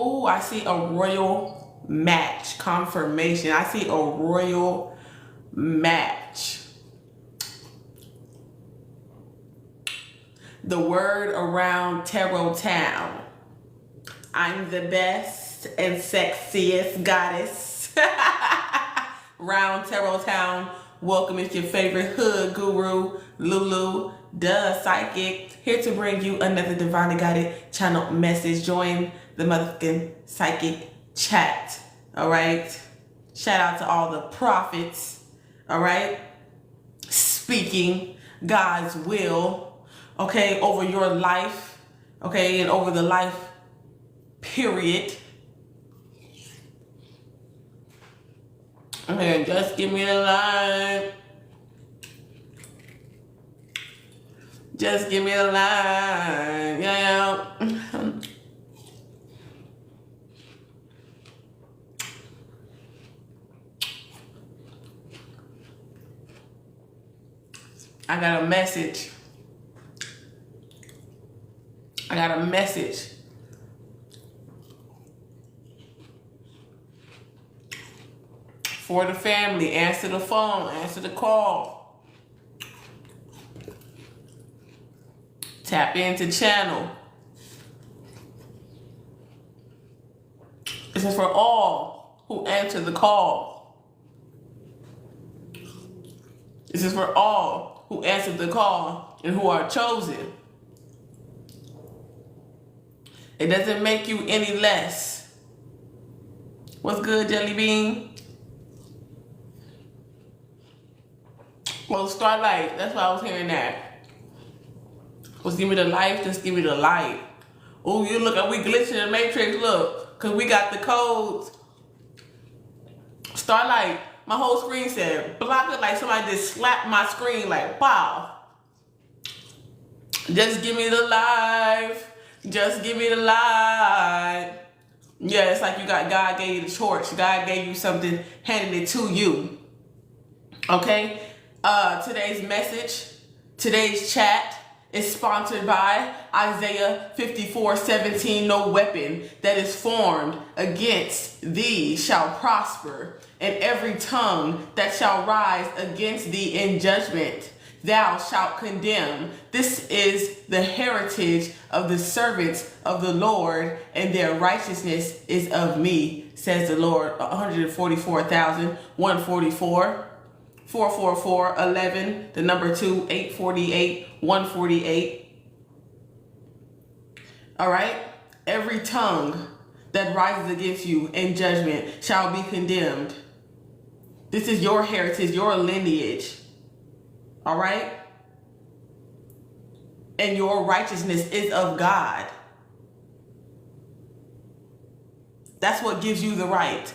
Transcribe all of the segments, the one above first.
Ooh, I see a royal match. Confirmation. I see a royal match. The word around Tarot Town. I'm the best and sexiest goddess. Round Tarot Town. Welcome. It's your favorite hood guru, Lulu, the psychic, here to bring you another divinely guided channel message. Join the motherfucking psychic chat. All right. Shout out to all the prophets. All right. Speaking God's will. Okay, over your life, okay, and over the life period. Okay, just give me the line. Just give me the line. Yeah. I got a message. I got a message. For the family. Answer the phone. Answer the call. Tap into channel. This is for all who answer the call. This is for all who answered the call and who are chosen. It doesn't make you any less. What's good, Jelly Bean? Well, Starlight, that's why I was hearing that. Just give me the light, just give me the light. Oh, you look, we glitching in the Matrix, look. Because we got the codes. Starlight, my whole screen said, block it like somebody just slapped my screen like, wow. Just give me the life. Just give me the light. Yeah, it's like you got, God gave you the torch. God gave you something, handed it to you. Okay? Today's message, today's chat is sponsored by Isaiah 54:17. No weapon that is formed against thee shall prosper, and every tongue that shall rise against thee in judgment thou shalt condemn. This is the heritage of the servants of the Lord, and their righteousness is of me, says the Lord. 144,144. 444 11, the number 2, 848 148. All right. Every tongue that rises against you in judgment shall be condemned. This is your heritage, your lineage. All right? And your righteousness is of God. That's what gives you the right.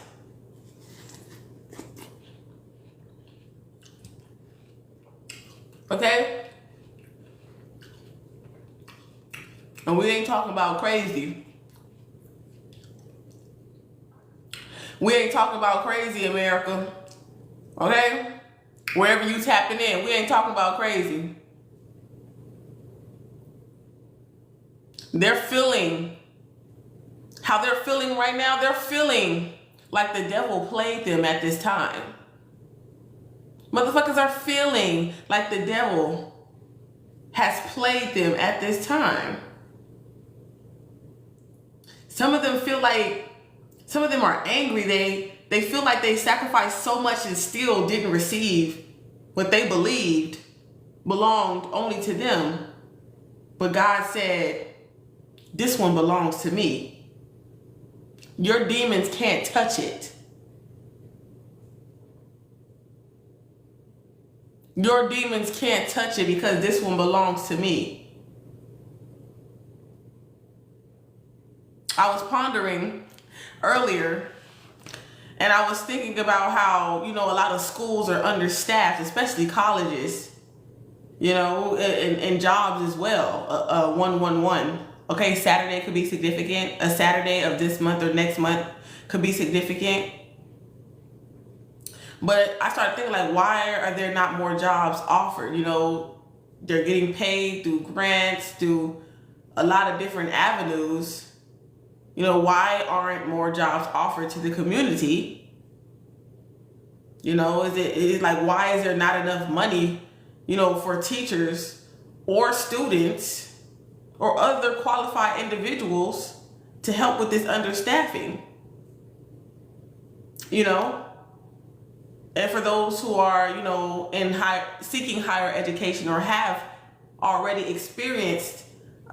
Okay? And we ain't talking about crazy. We ain't talking about crazy, America. Okay? Wherever you tapping in, we ain't talking about crazy. They're feeling how they're feeling right now. They're feeling like the devil played them at this time. Motherfuckers are feeling like the devil has played them at this time. Some of them feel like, some of them are angry. They feel like they sacrificed so much and still didn't receive what they believed belonged only to them. But God said, this one belongs to me. Your demons can't touch it. Your demons can't touch it because this one belongs to me. I was pondering earlier, and I was thinking about how, you know, a lot of schools are understaffed, especially colleges, you know, and jobs as well. 111. Okay, Saturday could be significant. A Saturday of this month or next month could be significant. But I started thinking, like, why are there not more jobs offered? You know, they're getting paid through grants, through a lot of different avenues. You know, why aren't more jobs offered to the community? You know, is it like, why is there not enough money, you know, for teachers or students or other qualified individuals to help with this understaffing? You know, and for those who are, you know, seeking higher education or have already experienced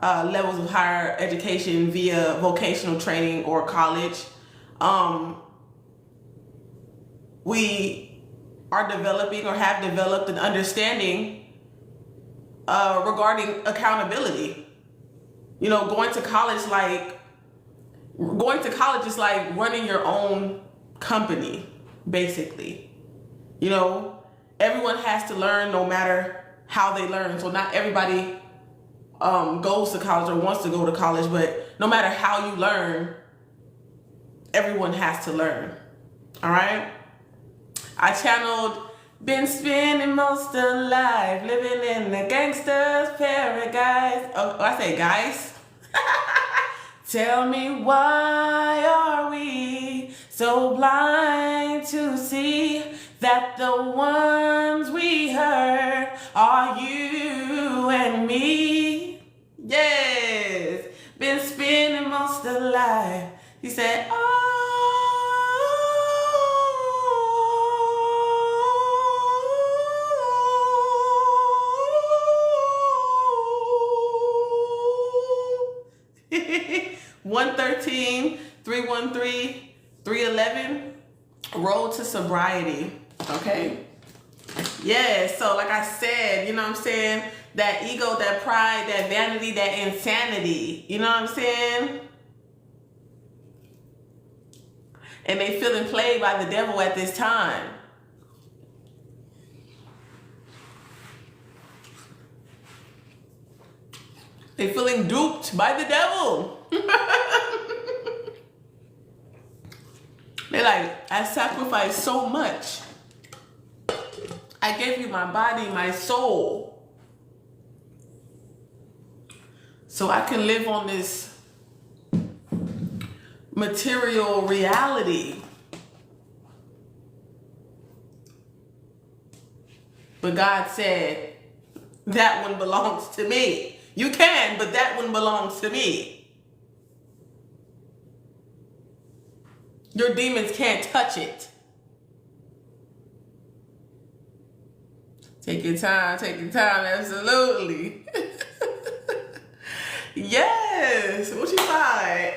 levels of higher education via vocational training or college, we are developing or have developed an understanding regarding accountability. You know, going to college is like running your own company, basically. You know, everyone has to learn no matter how they learn. So not everybody goes to college or wants to go to college, but no matter how you learn, everyone has to learn. All right? I channeled, been spending most of life living in the gangster's paradise. Oh, I say guys. Tell me, why are we so blind to see that the ones we hurt are you and me? Yes, been spending most of life. He said, oh. (113, 313, 311, road to sobriety. Okay. Yeah, so like I said, you know what I'm saying? That ego, that pride, that vanity, that insanity. You know what I'm saying? And they feeling played by the devil at this time. They feeling duped by the devil. They're like, I sacrificed so much. I gave you my body, my soul, so I can live on this material reality. But God said, that one belongs to me. You can, but that one belongs to me. Your demons can't touch it. Take your time, absolutely. Yes, what you find?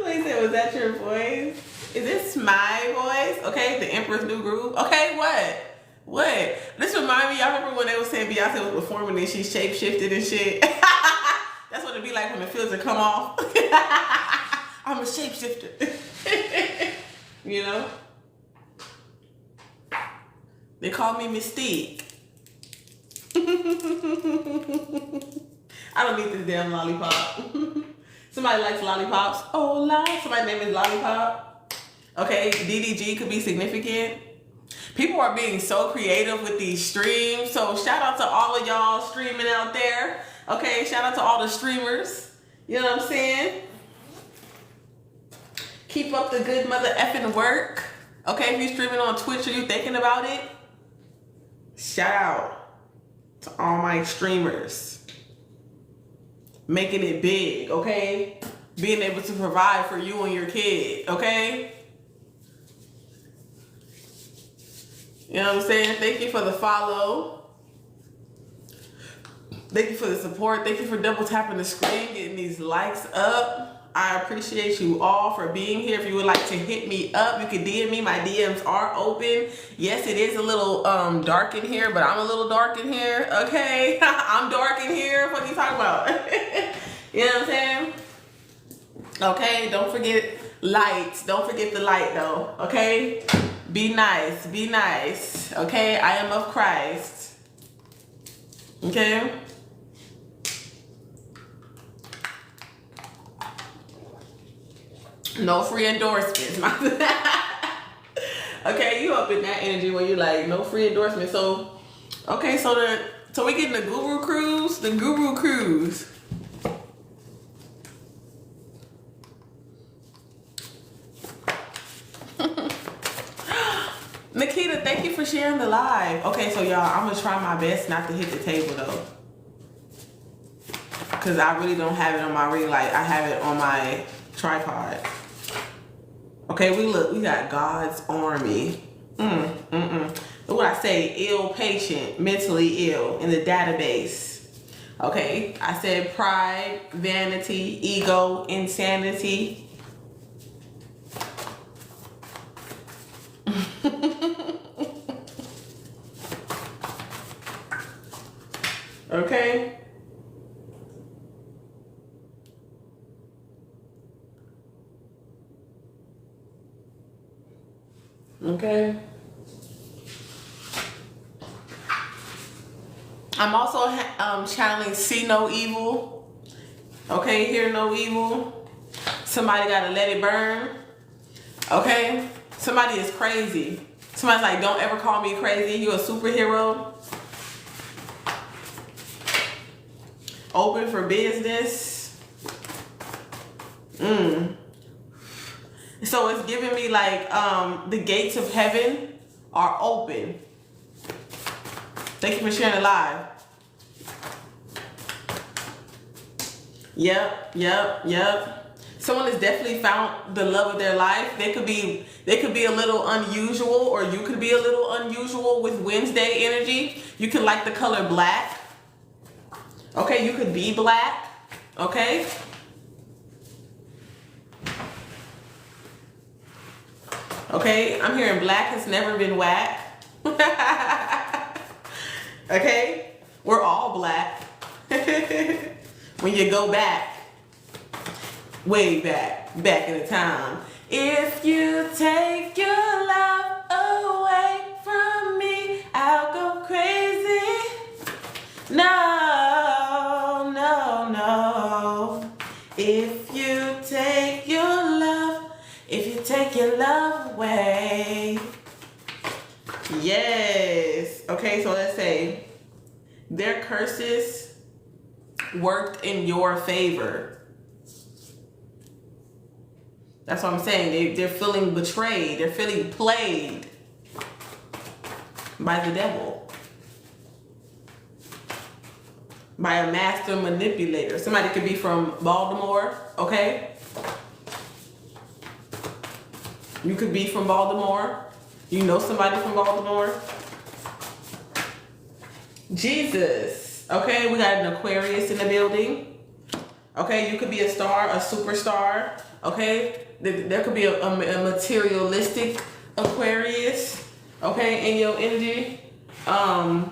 Wait, was that your voice? Is this my voice? Okay, the Empress New Groove. Okay, what? This remind me, y'all remember when they were saying Beyonce was performing and she shape-shifted and shit? That's what it be like when the filter come off. I'm a shapeshifter. You know? They call me Mystique. I don't need this damn lollipop. Somebody likes lollipops. Oh, somebody's name is Lollipop. Okay, DDG could be significant. People are being so creative with these streams. So shout out to all of y'all streaming out there. Okay, shout out to all the streamers. You know what I'm saying? Keep up the good mother effing work. Okay, if you're streaming on Twitch or you thinking about it, shout out to all my streamers. Making it big, okay? Being able to provide for you and your kid, okay? You know what I'm saying? Thank you for the follow. Thank you for the support. Thank you for double tapping the screen, getting these likes up. I appreciate you all for being here. If you would like to hit me up, you can DM me. My DMs are open. Yes, it is a little dark in here, but I'm a little dark in here, okay? I'm dark in here. What are you talking about? You know what I'm saying? Okay, don't forget lights. Don't forget the light though, okay? Be nice, okay? I am of Christ, okay? No free endorsements. Okay, you up in that energy when you like, no free endorsements. So, okay, so we getting the Guru Cruise? The Guru Cruise. Thank you for sharing the live. Okay, so y'all, I'm gonna try my best not to hit the table though, because I really don't have it on my ring light. I have it on my tripod. Okay, we got God's army. What I say, ill patient, mentally ill in the database. Okay, I said pride, vanity, ego, insanity. Okay. Okay. I'm also channeling see no evil. Okay, hear no evil. Somebody gotta let it burn. Okay, somebody is crazy. Somebody's like, don't ever call me crazy. You're a superhero. Open for business. So it's giving me like the gates of heaven are open. Thank you for sharing it live. Yep. Someone has definitely found the love of their life. They could be a little unusual, or you could be a little unusual with Wednesday energy. You could like the color black. Okay, you could be black. Okay. Okay, I'm hearing black has never been whack. Okay, we're all black. When you go back, way back in the time. If you take your love away from me, I'll go crazy. No. If you take your love away. Yes. Okay, so let's say their curses worked in your favor. That's what I'm saying. They're feeling betrayed. They're feeling played by the devil. By a master manipulator. Somebody could be from Baltimore, okay? You could be from Baltimore. You know somebody from Baltimore. Jesus. Okay, we got an Aquarius in the building. Okay, you could be a star, a superstar. Okay, there could be a materialistic Aquarius. Okay, in your energy. I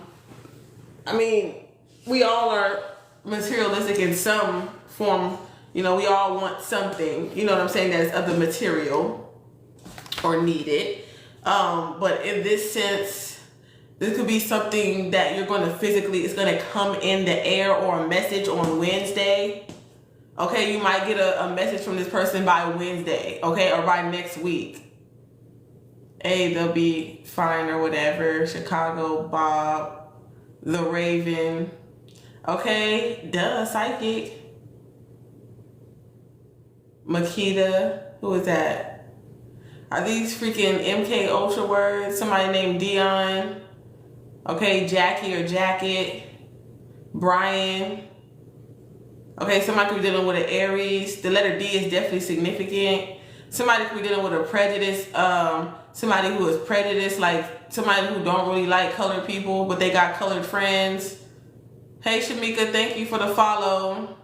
mean, we all are materialistic in some form. You know, we all want something. You know what I'm saying? That's of the material or needed. But in this sense, this could be something that you're going to physically, it's going to come in the air, or a message on Wednesday. Okay, you might get a message from this person by Wednesday, okay, or by next week. Hey, they'll be fine or whatever. Chicago, Bob, the Raven. Okay, duh, psychic. Makita, who is that? Are these freaking MK Ultra words? Somebody named Dion. Okay, Jackie or Jacket. Brian. Okay, somebody could be dealing with an Aries. The letter D is definitely significant. Somebody could be dealing with a prejudice. Somebody who is prejudiced, like somebody who don't really like colored people, but they got colored friends. Hey, Shamika, thank you for the follow.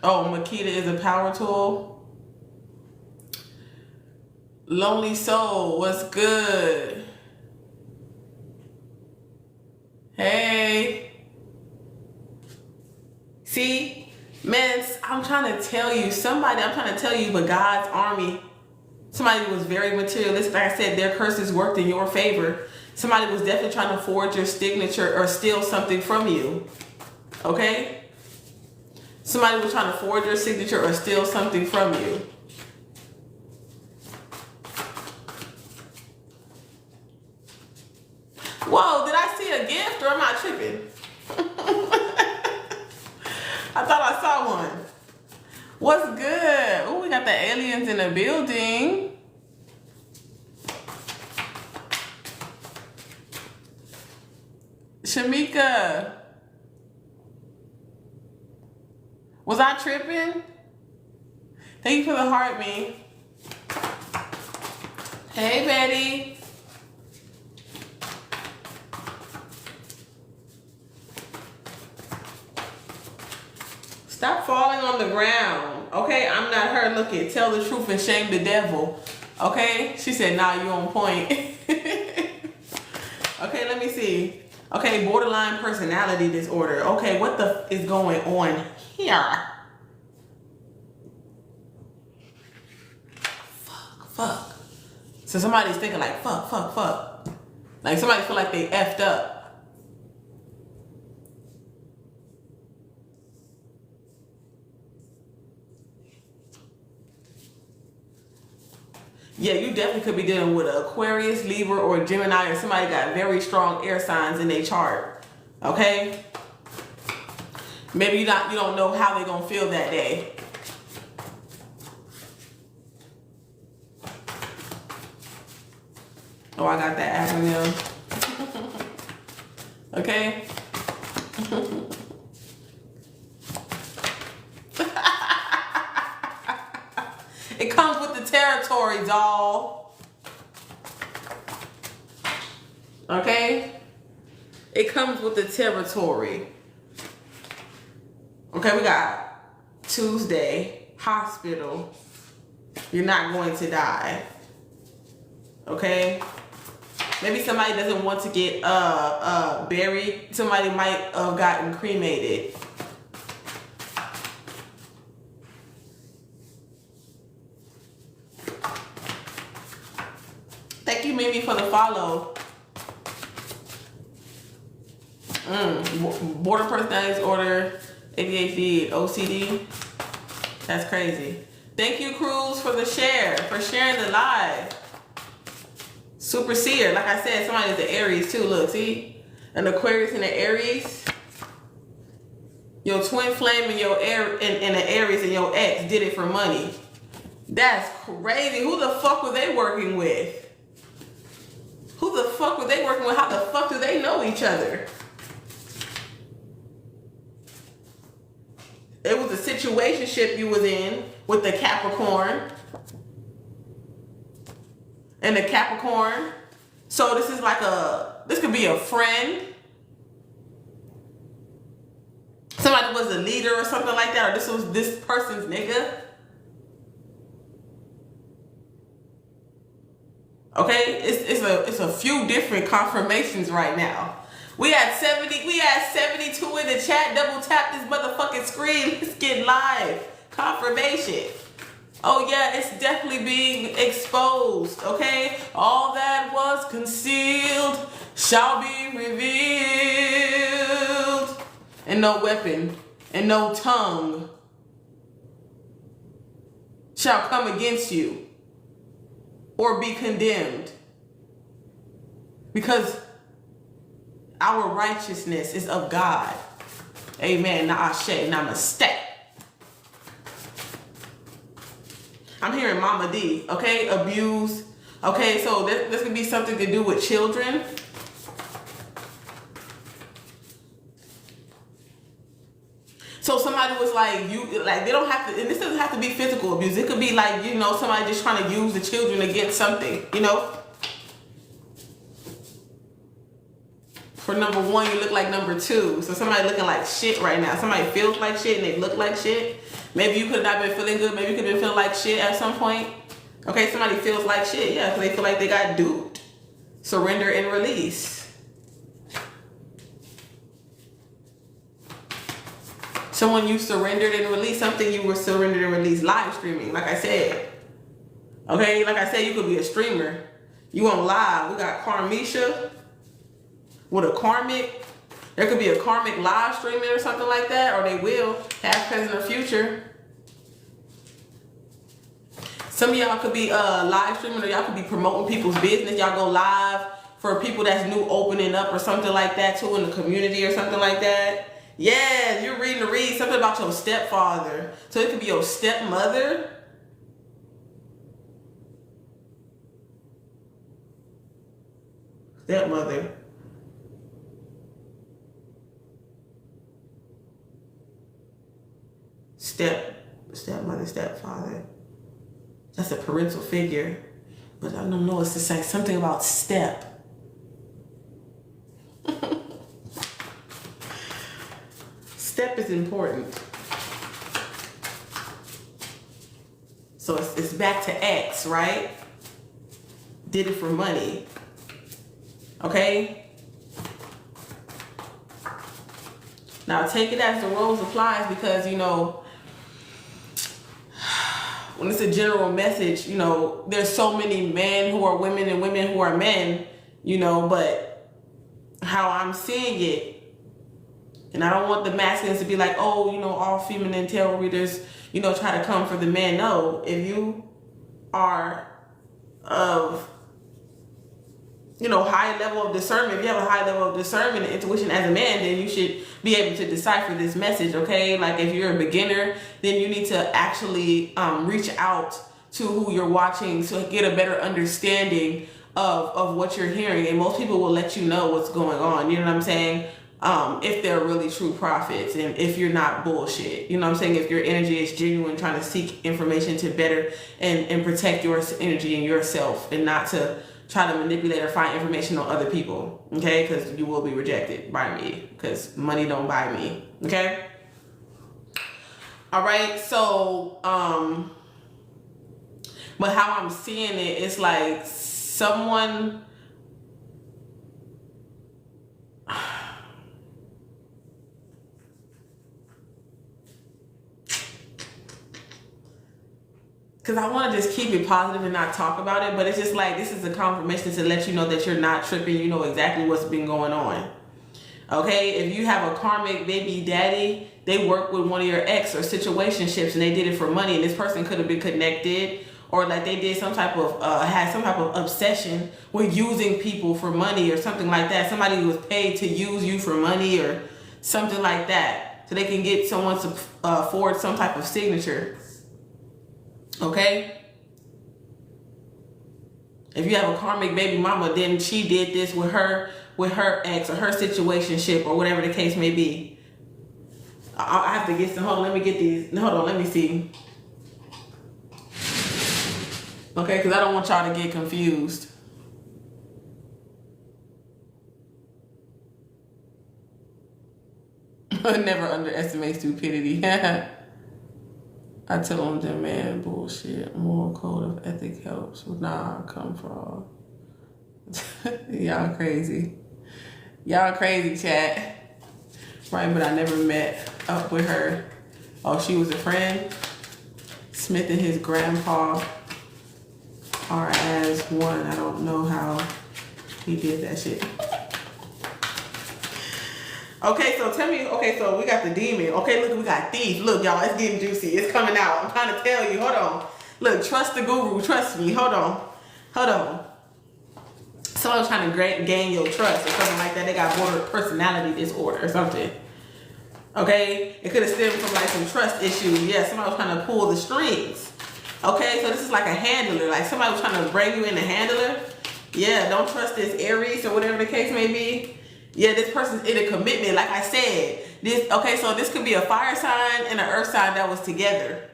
Oh, Makita is a power tool. Lonely Soul, what's good? Hey. See, man, I'm trying to tell you, but God's army, somebody was very materialistic. Like I said, their curses worked in your favor. Somebody was definitely trying to forge your signature or steal something from you. Okay? Somebody was trying to forge your signature or steal something from you. Whoa, did I see a gift or am I tripping? I thought I saw one. What's good? Oh, we got got the aliens in the building. Shamika. Was I tripping? Thank you for the heart, me. Hey, Betty. Stop falling on the ground. Okay, I'm not her. Look it. Tell the truth and shame the devil. Okay? She said, nah, you on point. Okay, let me see. Okay, borderline personality disorder. Okay, what the is going on here? Fuck. So somebody's thinking like, fuck. Like somebody feel like they effed up. Yeah, you definitely could be dealing with an Aquarius, Libra, or Gemini, or somebody got very strong air signs in their chart. Okay? Maybe you don't know how they're gonna feel that day. Oh, I got that acronym. Okay? It comes with the territory, doll. Okay? It comes with the territory. Okay, we got Tuesday, hospital. You're not going to die. Okay? Maybe somebody doesn't want to get buried. Somebody might have gotten cremated. Thank you, Mimi, for the follow. Border personality disorder, ADHD, OCD. That's crazy. Thank you, Cruz, for the share, for sharing the live. Super seer, like I said, somebody's the Aries too. Look, see? An Aquarius and an Aries. Your twin flame and your and the Aries and your ex did it for money. That's crazy. Who the fuck were they working with? Who the fuck were they working with? How the fuck do they know each other? It was a situationship you was in with the Capricorn. And the Capricorn. So this is like this could be a friend. Somebody was a leader or something like that. Or this was this person's nigga. Okay, it's a few different confirmations right now. We had 72 in the chat. Double tap this motherfucking screen. Let's get live confirmation. Oh yeah, it's definitely being exposed. Okay, all that was concealed shall be revealed, and no weapon and no tongue shall come against you or be condemned, because our righteousness is of God. Amen. Na'aseh, namaste. I'm hearing Mama D, okay? Abuse. Okay, so this could be something to do with children. So somebody was like, they don't have to, and this doesn't have to be physical abuse. It could be like, somebody just trying to use the children against something, For number one, you look like number two. So somebody looking like shit right now. Somebody feels like shit and they look like shit. Maybe you could have not been feeling good. Maybe you could have been feeling like shit at some point. Okay, somebody feels like shit. Yeah, because they feel like they got duped. Surrender and release. Someone you surrendered and released. Something you were surrendered and released. Live streaming, like I said. Okay, like I said, you could be a streamer. You on live. We got Karmisha with a karmic. There could be a karmic live streaming or something like that, or they will, past, present, or future. Some of y'all could be live streaming, or y'all could be promoting people's business. Y'all go live for people that's new opening up or something like that too in the community or something like that. Yeah, you're reading something about your stepfather. So it could be your stepmother. Stepmother. Stepmother, stepfather. That's a parental figure. But I don't know, it's just like something about step. Step is important. So it's back to X, right? Did it for money. Okay? Now take it as the rose applies, because, you know, when it's a general message, you know, there's so many men who are women and women who are men, you know, but how I'm seeing it, and I don't want the masculines to be like, oh, you know, all feminine tarot readers, you know, try to come for the men. No, if you are of, you know, high level of discernment, if you have a high level of discernment and intuition as a man, then you should be able to decipher this message, okay? Like if you're a beginner, then you need to actually reach out to who you're watching to get a better understanding of what you're hearing. And most people will let you know what's going on, you know what I'm saying? If they're really true prophets and if you're not bullshit, you know what I'm saying? If your energy is genuine, trying to seek information to better and protect your energy and yourself, and not to try to manipulate or find information on other people, okay? Because you will be rejected by me, because money don't buy me, okay? All right, so, but how I'm seeing it, it's like someone, because I want to just keep it positive and not talk about it, but it's just like, this is a confirmation to let you know that you're not tripping. You know exactly what's been going on. Okay, if you have a karmic baby daddy, they work with one of your ex or situationships and they did it for money, and this person could have been connected, or like they did some type of, had some type of obsession with using people for money or something like that. Somebody was paid to use you for money or something like that, so they can get someone to forward some type of signature. Okay, if you have a karmic baby mama, then she did this with her ex or her situationship or whatever the case may be. I have to get some. Hold on, let me get these. Hold on, let me see. Okay, because I don't want y'all to get confused. Never underestimate stupidity. I tell them, man, bullshit. Moral code of ethic helps. Nah, come for all. Y'all crazy. Y'all crazy, chat. Right, but I never met up with her. Oh, she was a friend. Smith and his grandpa are as one. I don't know how he did that shit. Okay, so tell me, okay, so we got the demon. Okay, look, we got thief. Look, y'all, it's getting juicy. It's coming out. I'm trying to tell you. Hold on. Look, trust the guru. Trust me. Hold on. Hold on. Someone's trying to gain your trust or something like that. They got border personality disorder or something. Okay? It could have stemmed from like some trust issues. Yeah, somebody was trying to pull the strings. Okay, so this is like a handler. Like somebody was trying to bring you in a handler. Yeah, don't trust this Aries or whatever the case may be. Yeah, this person's in a commitment. Like I said, okay, so this could be a fire sign and an earth sign that was together.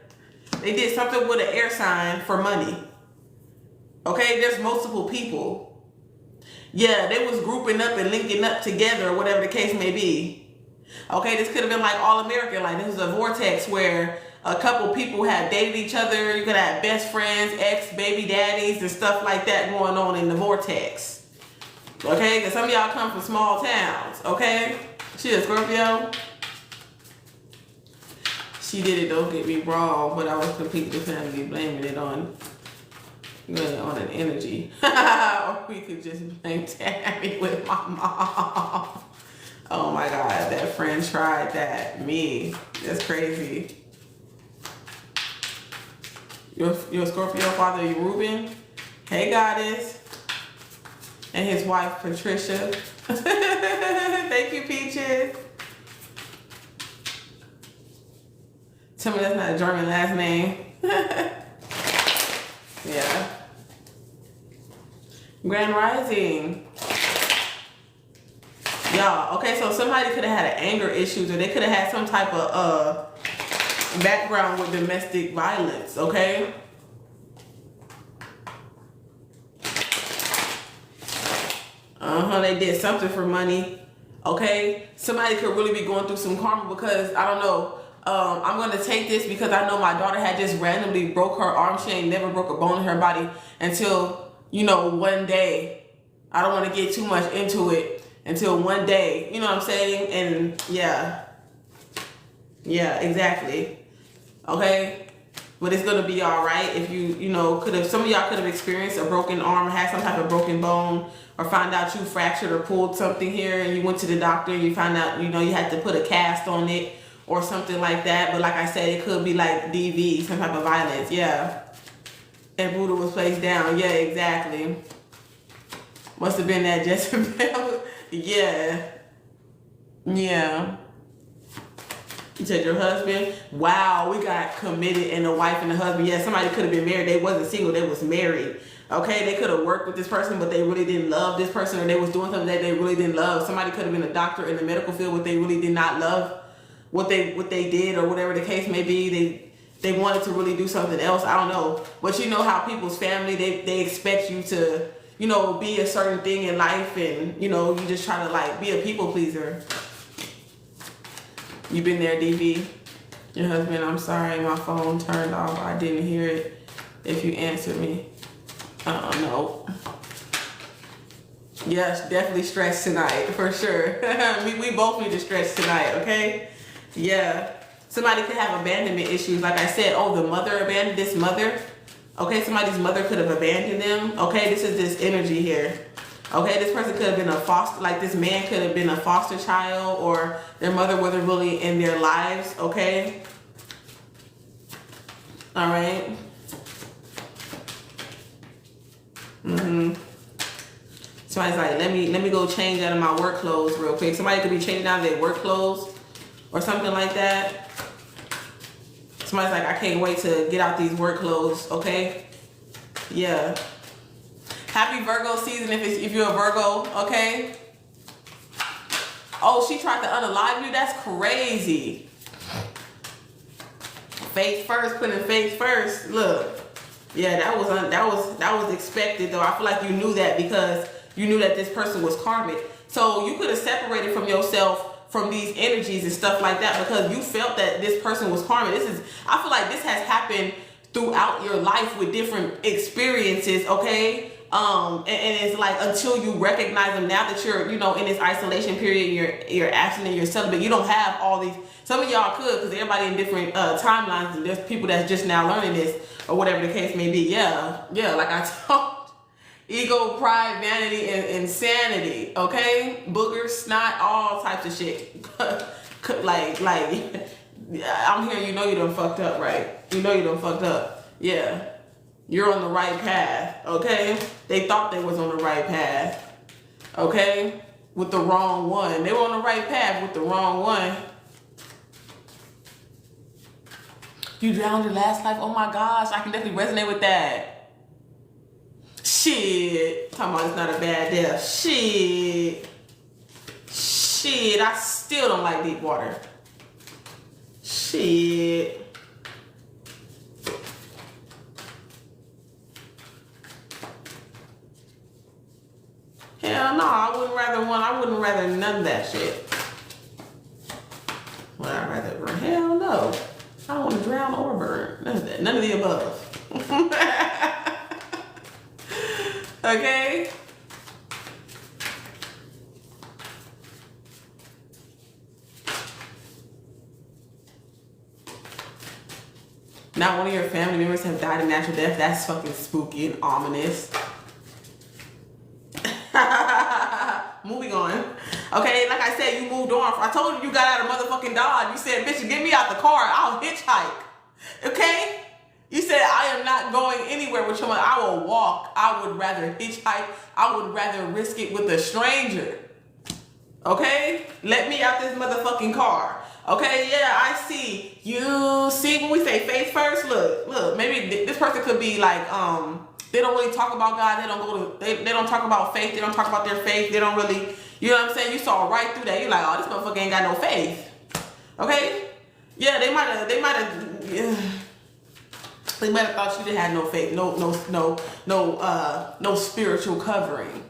They did something with an air sign for money. Okay, there's multiple people. Yeah, they was grouping up and linking up together or whatever the case may be. Okay, this could have been like all American. Like this is a vortex where a couple people have dated each other. You could have best friends, ex, baby daddies, and stuff like that going on in the vortex. Okay, because some of y'all come from small towns, okay? She a Scorpio. She did it, don't get me wrong, but I was completely definitely blaming it on an energy. Or we could just blame Tammy with my mom. Oh my God, that friend tried that. Me, that's crazy. Your Scorpio father, you Ruben? Hey, Goddess. And his wife, Patricia. Thank you, Peaches. Tell me that's not a German last name. Yeah. Grand Rising. y'all. Okay, so somebody could have had anger issues, or they could have had some type of background with domestic violence. Okay. They did something for money. Okay, somebody could really be going through some karma, because I don't know. I'm gonna take this because I know my daughter had just randomly broke her arm. She ain't never broke a bone in her body until, you know, one day. I don't want to get too much into it until one day. You know what I'm saying? And yeah, exactly. Okay. But it's gonna be all right if you know, some of y'all could have experienced a broken arm, had some type of broken bone, or found out you fractured or pulled something here, and you went to the doctor and you found out, you know, you had to put a cast on it or something like that. But like I said, it could be like DV, some type of violence. Yeah. And Buddha was placed down. Yeah, exactly. Must have been that Jezebel. Yeah. You said your husband? Wow, we got committed, and the wife and the husband. Yeah, somebody could have been married. They wasn't single, they was married. Okay, they could have worked with this person, but they really didn't love this person, or they was doing something that they really didn't love. Somebody could have been a doctor in the medical field, but they really did not love what they did, or whatever the case may be. They wanted to really do something else. I don't know. But you know how people's family, they expect you to, you know, be a certain thing in life, and, you know, you just try to like be a people pleaser. You been there, DB? Your husband, I'm sorry, my phone turned off. I didn't hear it. If you answered me. No. Yes, definitely stressed tonight, for sure. we both need to stress tonight, okay? Yeah. Somebody could have abandonment issues. Like I said, oh, the mother abandoned this mother. Okay, somebody's mother could have abandoned them. Okay, this is this energy here. Okay, this person could have been a foster, like this man could have been a foster child, or their mother wasn't really in their lives. Okay. All right. Somebody's like, let me go change out of my work clothes real quick. Somebody could be changing out of their work clothes or something like that. Somebody's like, I can't wait to get out these work clothes. Okay. Yeah. Happy Virgo season if you're a Virgo, okay? Oh, she tried to unalive you? That's crazy. Faith first, putting faith first. Look. Yeah, that was expected though. I feel like you knew that because you knew that this person was karmic. So you could have separated from yourself from these energies and stuff like that because you felt that this person was karmic. I feel like this has happened throughout your life with different experiences, okay? And it's like until you recognize them, now that you're, you know, in this isolation period, you're absent and you're celibate, you don't have all these. Some of y'all could, because everybody in different timelines, and there's people that's just now learning this or whatever the case may be. Yeah, like I told, ego, pride, vanity, and insanity. Okay, boogers, snot, all types of shit. like I'm here. You know you done fucked up, right? You know you done fucked up. Yeah. You're on the right path, okay? They thought they was on the right path, okay? With the wrong one. They were on the right path with the wrong one. You drowned your last life? Oh my gosh, I can definitely resonate with that. Shit. Talking about it's not a bad death. Shit, I still don't like deep water. Shit. Hell no, I wouldn't rather none of that shit. Would I rather burn? Hell no. I don't want to drown or burn. None of that. None of the above. Okay? Not one of your family members have died a natural death. That's fucking spooky and ominous. Moving on. Okay, like I said, you moved on. I told you got out of motherfucking Dodge. You said, bitch, get me out the car. I'll hitchhike. Okay? You said, I am not going anywhere with your mother. I will walk. I would rather hitchhike. I would rather risk it with a stranger. Okay? Let me out this motherfucking car. Okay, yeah, I see. You see when we say faith first? Look, maybe this person could be like, they don't really talk about God. They don't talk about faith. They don't talk about their faith. They don't really, You know what I'm saying? You saw right through that. You're like, oh, this motherfucker ain't got no faith. Okay? Yeah, they might have thought you didn't have no faith, no spiritual covering.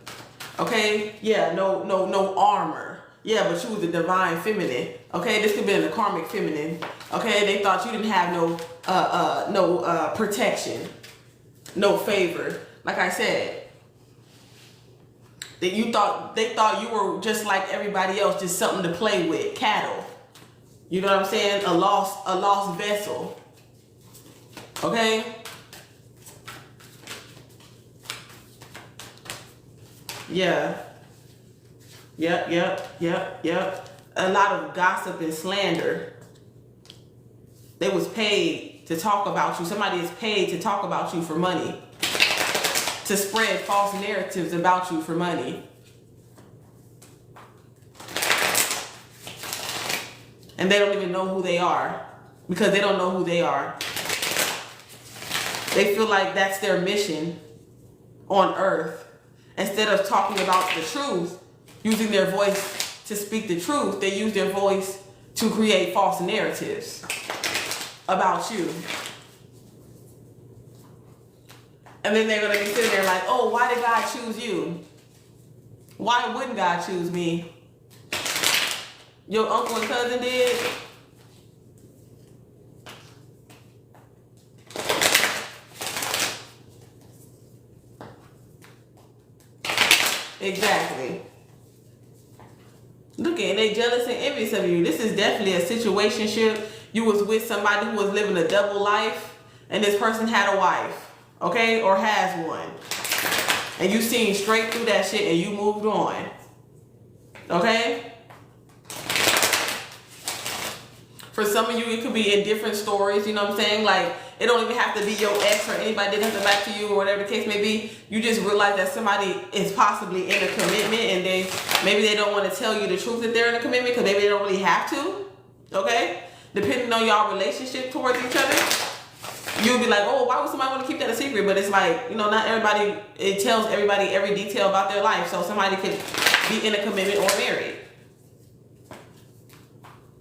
Okay? Yeah, no armor. Yeah, but you was the divine feminine. Okay? This could be the karmic feminine. Okay? They thought you didn't have no protection, no favor. Like I said, that they thought you were just like everybody else, just something to play with, cattle. You know what I'm saying? A lost vessel. Okay? Yeah. Yep. A lot of gossip and slander. They was paid to talk about you. Somebody is paid to talk about you for money. To spread false narratives about you for money. And they don't even know who they are. Because they don't know who they are. They feel like that's their mission on earth. Instead of talking about the truth, using their voice to speak the truth, they use their voice to create false narratives about you. And then they're going to be sitting there like, oh, why did God choose you? Why wouldn't God choose me? Your uncle and cousin did? Exactly. Look at, they jealous and envious of you. This is definitely a situationship. You was with somebody who was living a double life, and this person had a wife, okay, or has one, and you seen straight through that shit and you moved on, okay. For some of you, it could be in different stories. You know what I'm saying? Like, it don't even have to be your ex or anybody that does it back to you or whatever the case may be. You just realize that somebody is possibly in a commitment, and maybe they don't want to tell you the truth that they're in a commitment because maybe they don't really have to. Okay? Depending on y'all relationship towards each other, you'll be like, oh, why would somebody want to keep that a secret? But it's like, you know, not everybody, it tells everybody every detail about their life. So somebody could be in a commitment or married.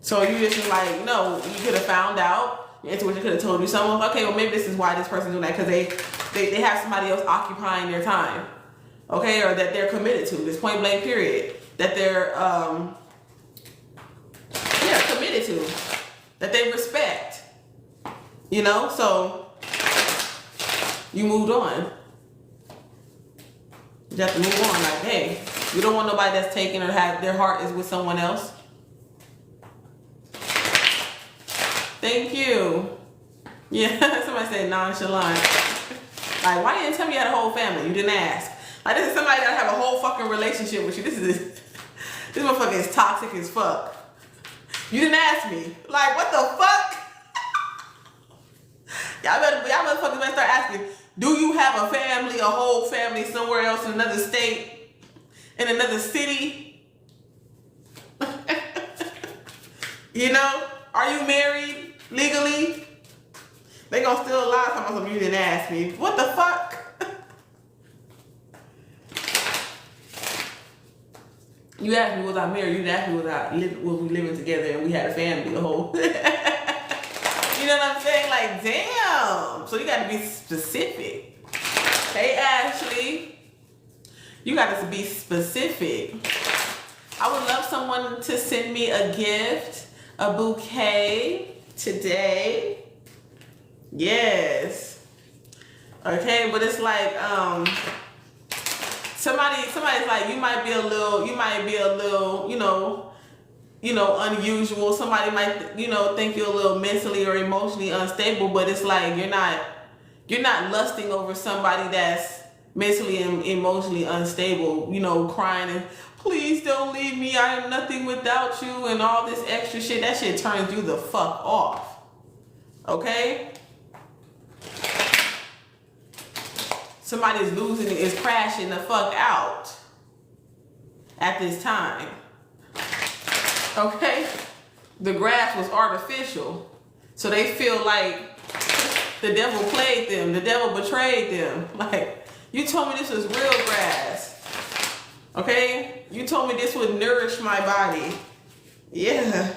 So you just be like, no, you could have found out. Your intuition could have told you something. Okay, well, maybe this is why this person's doing that, because they have somebody else occupying their time. Okay, or that they're committed to. This point blank period. That they're, committed to. That they respect. You know, so you moved on. You have to move on. Like, hey, you don't want nobody that's taken or have their heart is with someone else. Thank you. Yeah, somebody said nonchalant. Like, why didn't you tell me you had a whole family? You didn't ask. Like, this is somebody that have a whole fucking relationship with you. This motherfucker is toxic as fuck. You didn't ask me. Like, what the fuck? Y'all motherfuckers better start asking, do you have a family, a whole family somewhere else in another state, in another city? You know? Are you married legally? They gonna still lie to something you didn't ask me. What the fuck? You asked me was I married. You didn't ask me was we living together and we had a family, the whole. You know what I'm saying? Like, damn. So you gotta be specific. Hey, Ashley. You gotta be specific. I would love someone to send me a gift. A bouquet today. Yes. Okay, but it's like somebody's like, you might be a little, unusual. Somebody might, think you're a little mentally or emotionally unstable, but it's like you're not lusting over somebody that's mentally and emotionally unstable, crying and please don't leave me, I am nothing without you, and all this extra shit. That shit turns you the fuck off. Okay? Somebody's is crashing the fuck out at this time. Okay? The grass was artificial. So they feel like the devil played them. The devil betrayed them. Like, you told me this was real grass. Okay? You told me this would nourish my body. Yeah.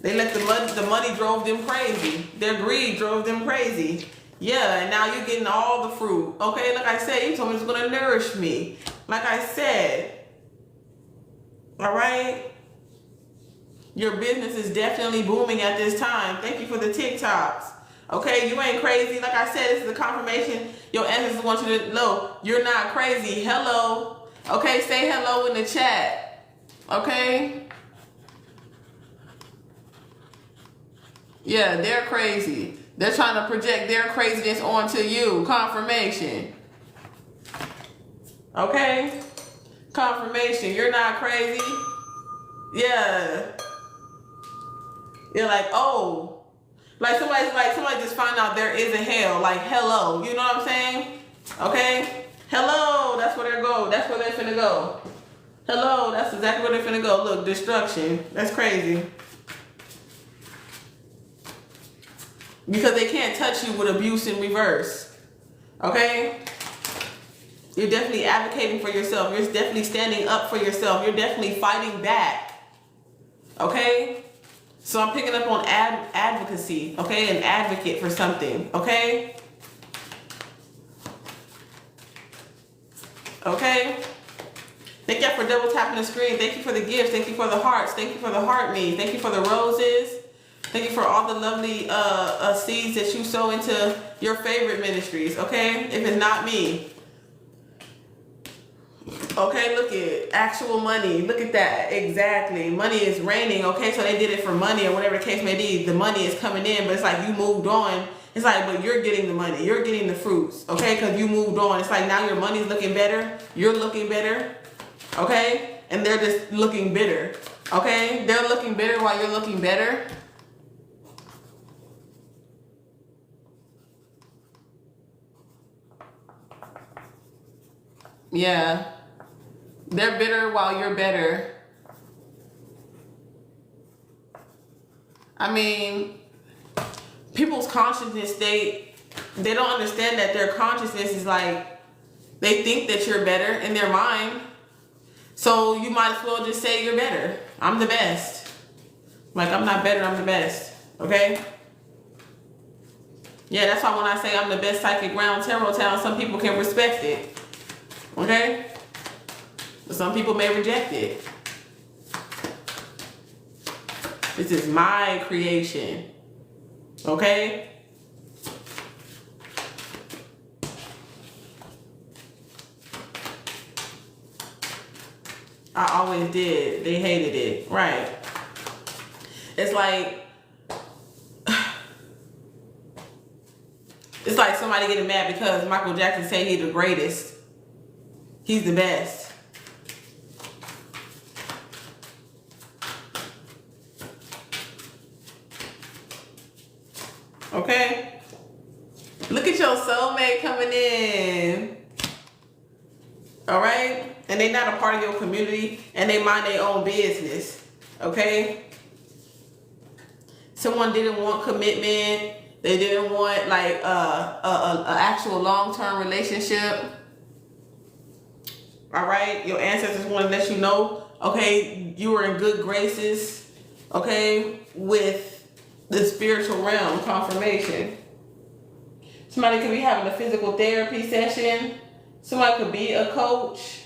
They let the money drove them crazy. Their greed drove them crazy. Yeah, and now you're getting all the fruit. Okay, like I said, you told me it's gonna nourish me. Like I said. All right? Your business is definitely booming at this time. Thank you for the TikToks. Okay, you ain't crazy. Like I said, this is a confirmation. Your ancestors want you to know you're not crazy. Hello. Okay, say hello in the chat. Okay? Yeah, they're crazy. They're trying to project their craziness onto you. Confirmation. Okay? Confirmation. You're not crazy. Yeah. You're like, oh. Like somebody just found out there is a hell. Like, hello. You know what I'm saying? Okay? Hello. That's where they go. That's where they're finna go. Hello. That's exactly where they're finna go. Look, destruction. That's crazy. Because they can't touch you with abuse in reverse. Okay? You're definitely advocating for yourself. You're definitely standing up for yourself. You're definitely fighting back. Okay? So I'm picking up on advocacy. Okay? An advocate for something. Okay? Okay? Thank y'all for double tapping the screen. Thank you for the gifts. Thank you for the hearts. Thank you for the heart me. Thank you for the roses. Thank you for all the lovely seeds that you sow into your favorite ministries, okay? If it's not me. Okay, look at actual money. Look at that. Exactly. Money is raining, okay? So they did it for money or whatever the case may be. The money is coming in, but it's like you moved on. It's like, but you're getting the money. You're getting the fruits, okay? Because you moved on. It's like now your money's looking better. You're looking better, okay? And they're just looking bitter, okay? They're looking bitter while you're looking better. Yeah. They're bitter while you're better. I mean, people's consciousness, they don't understand that their consciousness is like, they think that you're better in their mind. So you might as well just say you're better. I'm the best. Like, I'm not better, I'm the best. Okay? Yeah, that's why when I say I'm the best psychic round tarot town, some people can respect it. Okay? But some people may reject it. This is my creation. Okay? I always did. They hated it. Right. It's like somebody getting mad because Michael Jackson said he's the greatest. He's the best. Okay? Look at your soulmate coming in. Alright? And they're not a part of your community and they mind their own business. Okay? Someone didn't want commitment. They didn't want like a actual long-term relationship. All right, your ancestors want to let you know, okay, you were in good graces, okay, with the spiritual realm. Confirmation. Somebody could be having a physical therapy session. Somebody could be a coach.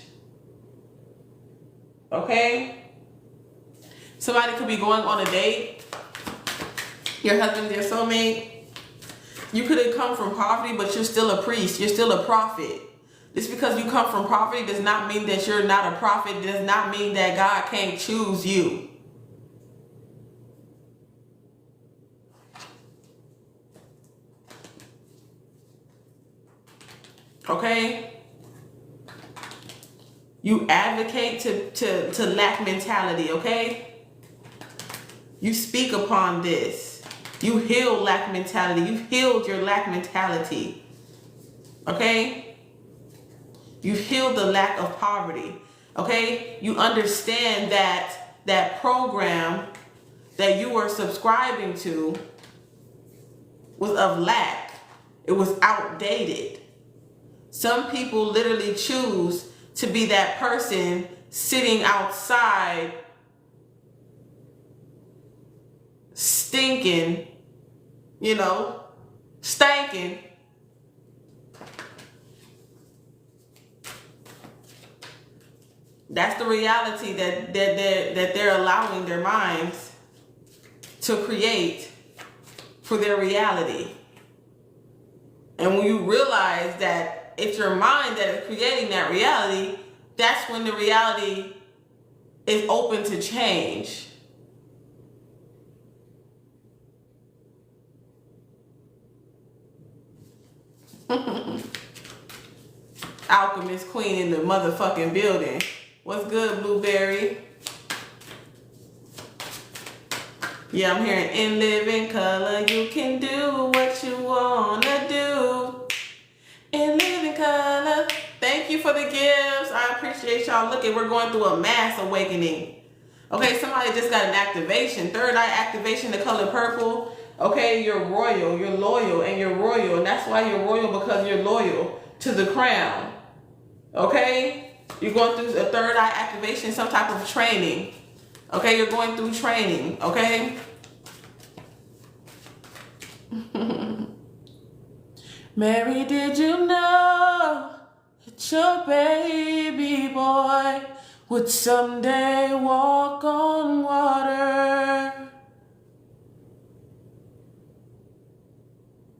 Okay. Somebody could be going on a date. Your husband, your soulmate. You could have come from poverty, but you're still a priest. You're still a prophet. Just because you come from poverty does not mean that you're not a prophet. It does not mean that God can't choose you. Okay? You advocate to lack mentality, okay? You speak upon this. You heal lack mentality. You've healed your lack mentality. Okay? You've healed the lack of poverty. Okay? You understand that program that you were subscribing to was of lack. It was outdated. Some people literally choose to be that person sitting outside stinking, you know, stanking. That's the reality that they're allowing their minds to create for their reality. And when you realize that it's your mind that is creating that reality, that's when the reality is open to change. Alchemist Queen in the motherfucking building. What's good, Blueberry? Yeah, I'm hearing in living color. You can do what you wanna do. In living color. Thank you for the gifts. I appreciate y'all. Look, we're going through a mass awakening. Okay, somebody just got an activation. Third eye activation, the color purple. Okay, you're royal, you're loyal, and you're royal. And that's why you're royal, because you're loyal to the crown. Okay? You're going through a third eye activation, some type of training. Okay, you're going through training. Okay? Mary, did you know that your baby boy would someday walk on water?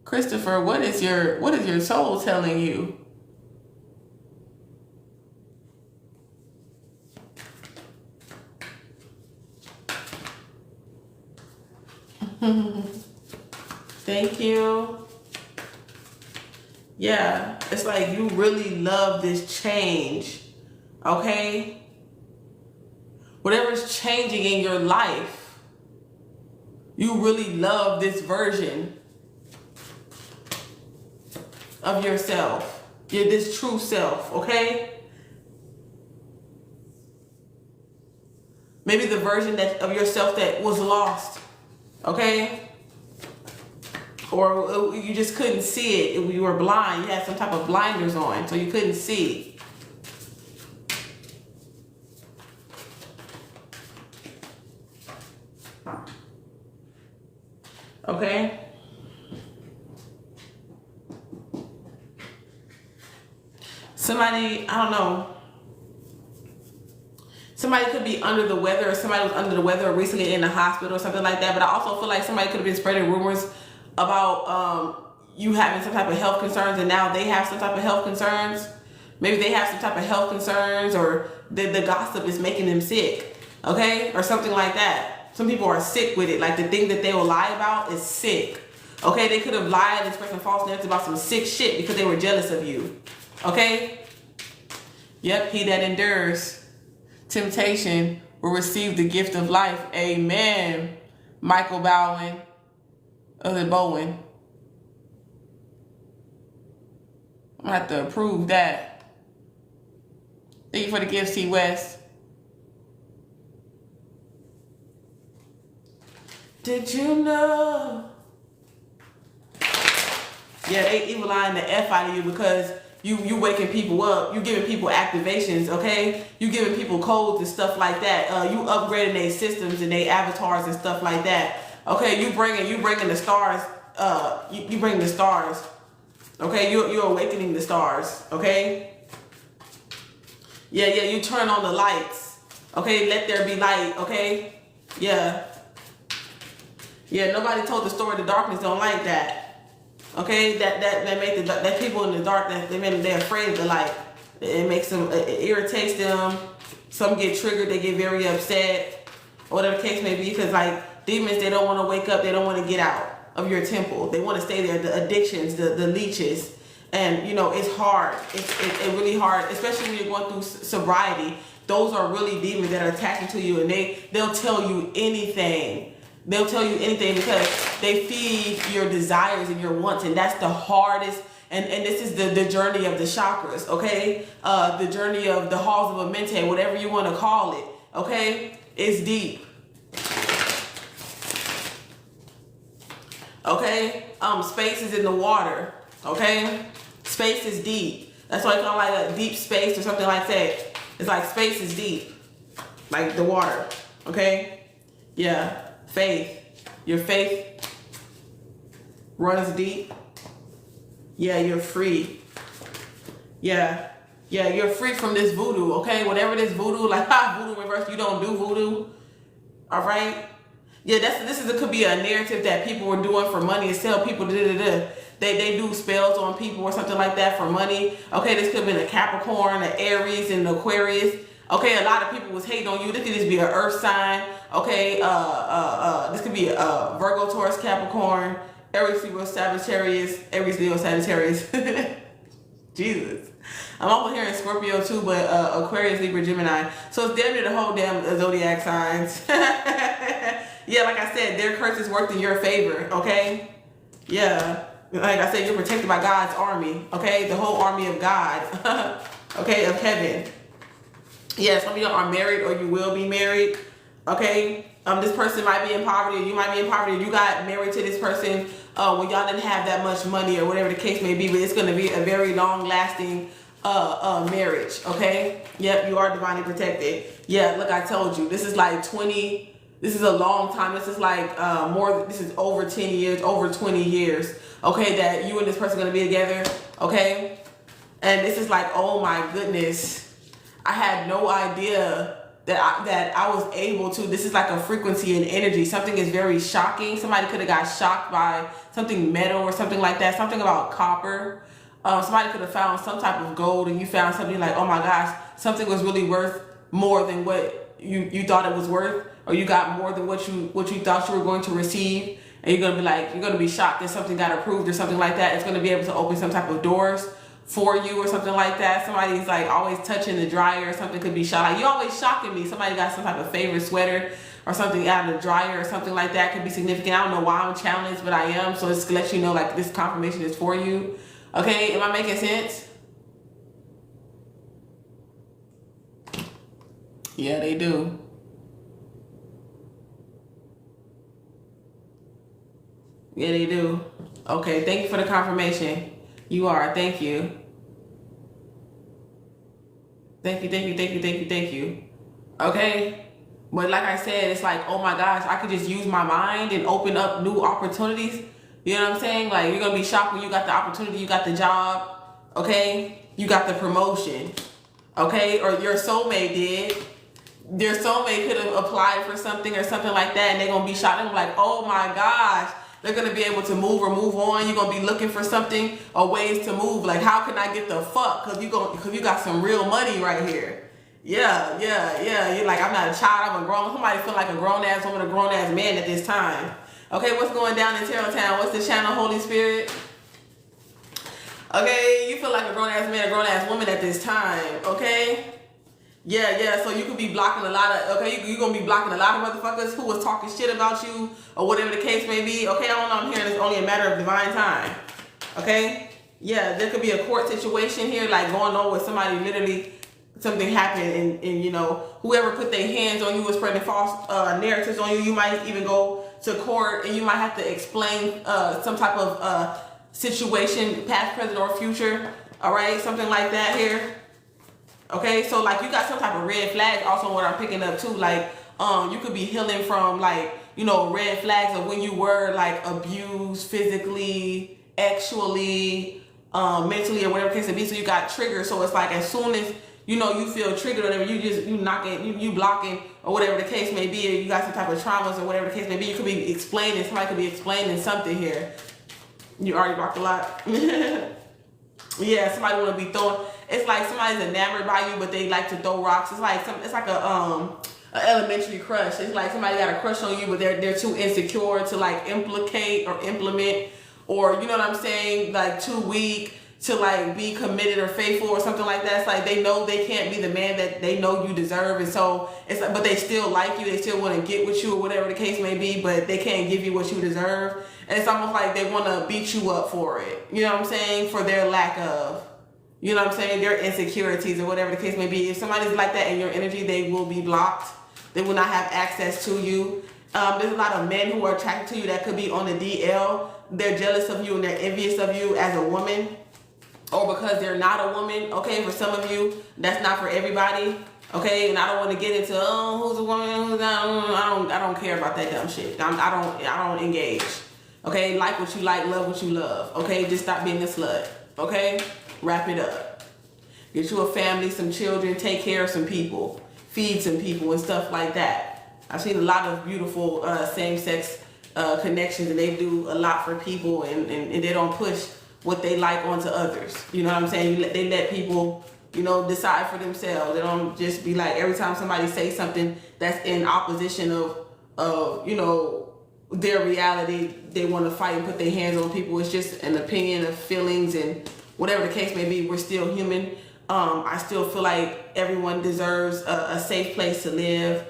Christopher, what is your soul telling you? Thank you. Yeah, it's like you really love this change, okay? Whatever's changing in your life, you really love this version of yourself. You're this true self, okay? Maybe the version of yourself that was lost, okay? Or you just couldn't see it. You were blind. You had some type of blinders on, so you couldn't see. Okay? Somebody, I don't know. Somebody could be under the weather, or somebody was under the weather recently in the hospital or something like that. But I also feel like somebody could have been spreading rumors about you having some type of health concerns, and now they have some type of health concerns. Maybe they have some type of health concerns, or the gossip is making them sick, okay? Or something like that. Some people are sick with it. Like, the thing that they will lie about is sick, okay? They could have lied and expressed false narratives about some sick shit because they were jealous of you, okay? Yep, he that endures temptation will receive the gift of life. Amen. Michael Bowen. Other Bowen. I'm gonna have to approve that. Thank you for the gifts, T West. Did you know? Yeah, they evil eyeing the F out of you because you waking people up. You giving people activations, okay? You giving people codes and stuff like that. You upgrading their systems and their avatars and stuff like that. Okay, you bringing the stars. You bring the stars. Okay, you're awakening the stars. Okay. Yeah, you turn on the lights. Okay, let there be light. Okay. Yeah. Nobody told the story. The darkness don't like that. Okay, that make that people in the dark they're afraid of the light. It makes them. It irritates them. Some get triggered. They get very upset. Or whatever the case may be, because like demons, they don't want to wake up. They don't want to get out of your temple. They want to stay there. The addictions, the leeches, and you know it's hard. It's really hard, especially when you're going through sobriety. Those are really demons that are attaching to you, and they'll tell you anything. They'll tell you anything because they feed your desires and your wants, and that's the hardest. And this is the journey of the chakras, okay? The journey of the halls of Amente, whatever you want to call it, okay? It's deep. Okay? Space is in the water, okay? Space is deep. That's why I call it like a deep space or something like that. It's like space is deep, like the water. Okay, yeah. Faith. Your faith runs deep. Yeah, you're free. Yeah. Yeah, you're free from this voodoo, okay? Whatever this voodoo, like voodoo reverse, you don't do voodoo. All right? Yeah, this could be a narrative that people were doing for money and sell people. They do spells on people or something like that for money. Okay, this could have been a Capricorn, an Aries, and an Aquarius. Okay, a lot of people was hating on you. This could just be an earth sign. Okay, this could be a Virgo, Taurus, Capricorn, Aries, Libra, Sagittarius, Aries, Leo, Sagittarius. Jesus. I'm over here in Scorpio too, but Aquarius, Libra, Gemini. So it's damn near the whole damn zodiac signs. Yeah, like I said, their curses worked in your favor, okay? Yeah. Like I said, you're protected by God's army, okay? The whole army of God, okay, of heaven. Yeah, some of you are married or you will be married, okay? This person might be in poverty or you might be in poverty. You got married to this person when y'all didn't have that much money or whatever the case may be, but it's going to be a very long-lasting marriage, okay? Yep, you are divinely protected. Yeah, look, I told you. This is like 20... This is a long time. This is like this is over 10 years, over 20 years, okay, that you and this person are going to be together, okay? And this is like, oh my goodness. I had no idea that I was able to. This is like a frequency and energy. Something is very shocking. Somebody could have got shocked by something metal or something like that. Something about copper. Somebody could have found some type of gold and you found something like, oh my gosh, something was really worth more than what you thought it was worth. Or you got more than what you thought you were going to receive, and you're gonna be shocked that something got approved or something like that. It's gonna be able to open some type of doors for you or something like that. Somebody's like always touching the dryer or something could be shocked. Like, you always shocking me. Somebody got some type of favorite sweater or something out of the dryer or something like that could be significant. I don't know why I'm challenged, but I am. So it's to let you know like this confirmation is for you. Okay, am I making sense? Yeah, they do. Yeah, they do. Okay, thank you for the confirmation. You are. Thank you. Thank you, thank you, thank you, thank you, thank you. Okay? But like I said, it's like, oh my gosh, I could just use my mind and open up new opportunities. You know what I'm saying? Like, you're going to be shocked when you got the opportunity, you got the job, okay? You got the promotion, okay? Or your soulmate did. Your soulmate could have applied for something or something like that, and they're going to be shocked. They're like, oh my gosh. They're going to be able to move or move on. You're going to be looking for something or ways to move. Like, how can I get the fuck? Because you got some real money right here. Yeah. You're like, I'm not a child. I'm a grown. Somebody feel like a grown-ass woman, a grown-ass man at this time. Okay, what's going down in Tarot Town? What's the channel, Holy Spirit? Okay, you feel like a grown-ass man, a grown-ass woman at this time. Okay? Yeah, so you could be blocking a lot of, okay, you're going to be blocking a lot of motherfuckers who was talking shit about you or whatever the case may be. Okay, I don't know, I'm hearing it's only a matter of divine time. Okay? Yeah, there could be a court situation here, like going on with somebody, literally something happened and you know, whoever put their hands on you was spreading false narratives on you. You might even go to court and you might have to explain some type of situation, past, present, or future. All right, something like that here. Okay, so like you got some type of red flag also what I'm picking up too. Like you could be healing from like, you know, red flags of when you were like abused physically, actually, mentally, or whatever the case may be. So you got triggered. So it's like as soon as you know you feel triggered or whatever, you knocking, you blocking or whatever the case may be, or you got some type of traumas or whatever the case may be. You could be explaining, somebody could be explaining something here. You already blocked a lot. Yeah, somebody want to be throwing. It's like somebody's enamored by you, but they like to throw rocks. It's like a elementary crush. It's like somebody got a crush on you, but they're too insecure to like implicate or implement, or you know what I'm saying, like too weak to like be committed or faithful or something like that. It's like they know they can't be the man that they know you deserve, and so it's like, but they still like you. They still want to get with you or whatever the case may be, but they can't give you what you deserve. And it's almost like they want to beat you up for it. You know what I'm saying? For their lack of, you know what I'm saying, their insecurities or whatever the case may be. If somebody's like that in your energy, they will be blocked. They will not have access to you. There's a lot of men who are attracted to you that could be on the DL. They're jealous of you and they're envious of you as a woman. or because they're not a woman. Okay, for some of you, that's not for everybody. Okay, and I don't want to get into who's a woman, who's not. I don't care about that dumb shit. I don't engage. Okay, like what you like, love what you love. Okay, just stop being a slut. Okay, wrap it up. Get you a family, some children, take care of some people, feed some people, and stuff like that. I've seen a lot of beautiful same-sex connections, and they do a lot for people, and they don't push what they like onto others. You know what I'm saying? They let people, you know, decide for themselves. They don't just be like, every time somebody says something that's in opposition of you know, their reality, they want to fight and put their hands on people. It's just an opinion of feelings, and whatever the case may be, we're still human. I still feel like everyone deserves a safe place to live,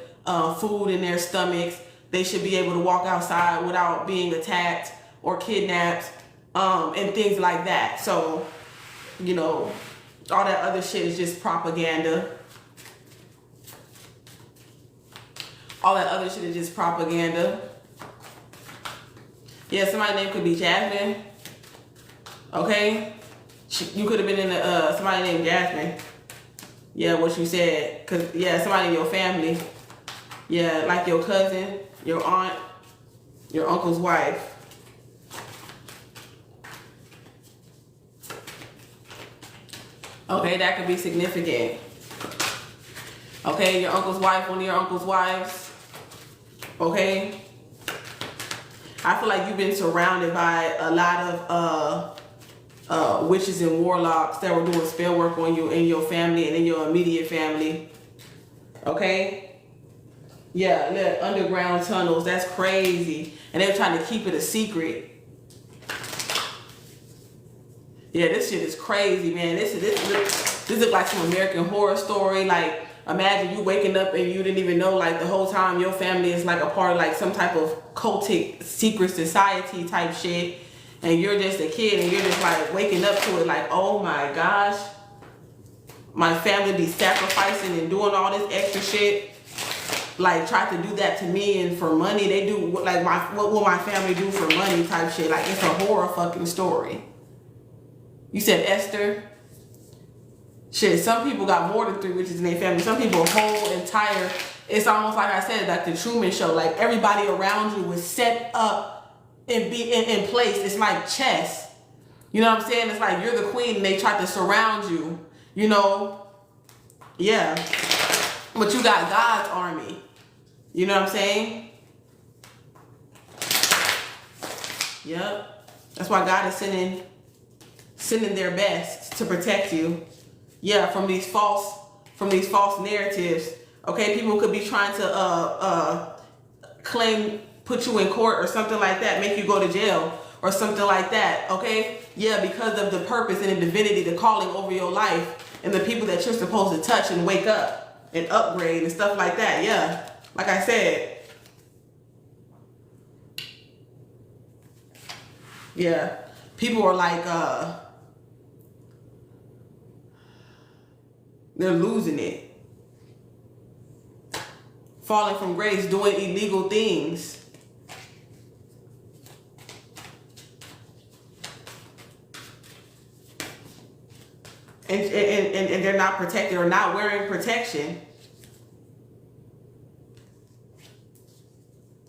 food in their stomachs. They should be able to walk outside without being attacked or kidnapped, and things like that. So, you know, all that other shit is just propaganda. All that other shit is just propaganda. Yeah, somebody's name could be Jasmine. Okay? You could have been in somebody named Jasmine. Yeah, what you said. Cause yeah, somebody in your family. Yeah, like your cousin, your aunt, your uncle's wife. Okay, that could be significant. Okay, your uncle's wife, one of your uncle's wives. Okay? I feel like you've been surrounded by a lot of witches and warlocks that were doing spell work on you and your family and in your immediate family. Okay? Yeah, look, underground tunnels, that's crazy. And they were trying to keep it a secret. Yeah, this shit is crazy, man. This look like some American Horror Story. Like, imagine you waking up and you didn't even know, like, the whole time your family is like a part of like some type of cultic secret society type shit, and you're just a kid and you're just like waking up to it like, oh my gosh, my family be sacrificing and doing all this extra shit, like try to do that to me, and for money they do like what will my family do for money type shit. Like, it's a horror fucking story. You said Esther. Shit, some people got more than 3 witches in their family. Some people whole entire, it's almost like I said, like the Truman Show. Like, everybody around you was set up and be in place. It's like chess. You know what I'm saying? It's like you're the queen and they try to surround you. You know? Yeah. But you got God's army. You know what I'm saying? Yep. That's why God is sending their best to protect you. Yeah, from these false narratives. Okay, people could be trying to put you in court or something like that, make you go to jail or something like that. Okay, yeah, because of the purpose and the divinity, the calling over your life, and the people that you're supposed to touch and wake up and upgrade and stuff like that. Yeah, like I said. Yeah, people are like they're losing it. Falling from grace, doing illegal things. And they're not protected or not wearing protection.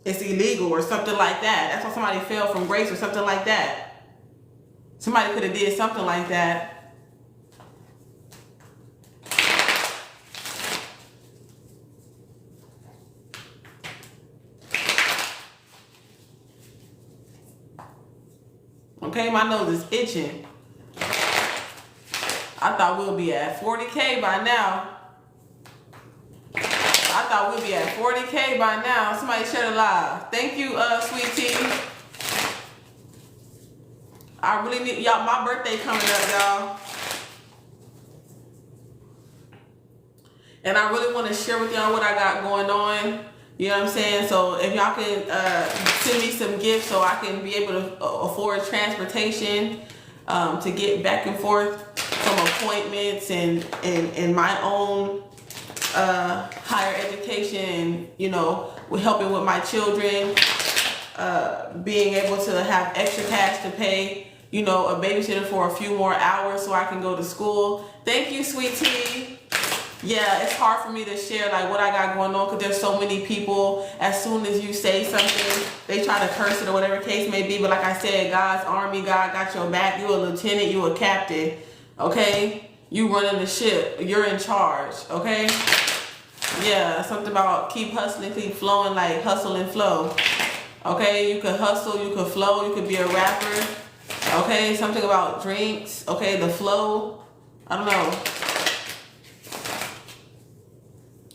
It's illegal or something like that. That's why somebody fell from grace or something like that. Somebody could have did something like that. Okay, my nose is itching. I thought we'll be at 40K by now. I thought we'd be at 40K by now. Somebody share the live. Thank you, sweet tea. I really need y'all. My birthday coming up, y'all, and I really want to share with y'all what I got going on. You know what I'm saying? So if y'all can send me some gifts so I can be able to afford transportation to get back and forth from appointments and my own higher education, you know, with helping with my children, being able to have extra cash to pay, you know, a babysitter for a few more hours so I can go to school. Thank you, sweetie. Yeah, it's hard for me to share like what I got going on because there's so many people. As soon as you say something, they try to curse it or whatever case may be. But like I said, God's army, God got your back. You a lieutenant, you a captain, okay? You running the ship, you're in charge, okay? Yeah, something about keep hustling, keep flowing, like hustle and flow. Okay, you could hustle, you could flow, you could be a rapper. Okay, something about drinks. Okay, the flow. I don't know.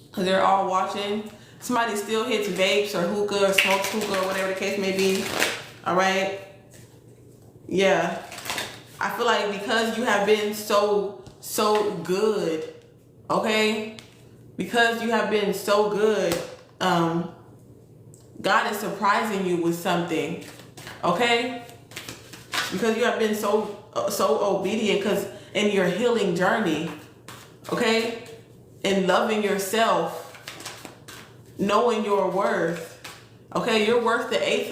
Because they're all watching. Somebody still hits vapes or hookah or smokes hookah or whatever the case may be. All right. Yeah. I feel like because you have been so good. Okay. Because you have been so good. God is surprising you with something. Okay. Because you have been so obedient. Because in your healing journey. Okay. And loving yourself, knowing your worth. Okay, you're worth the eighth.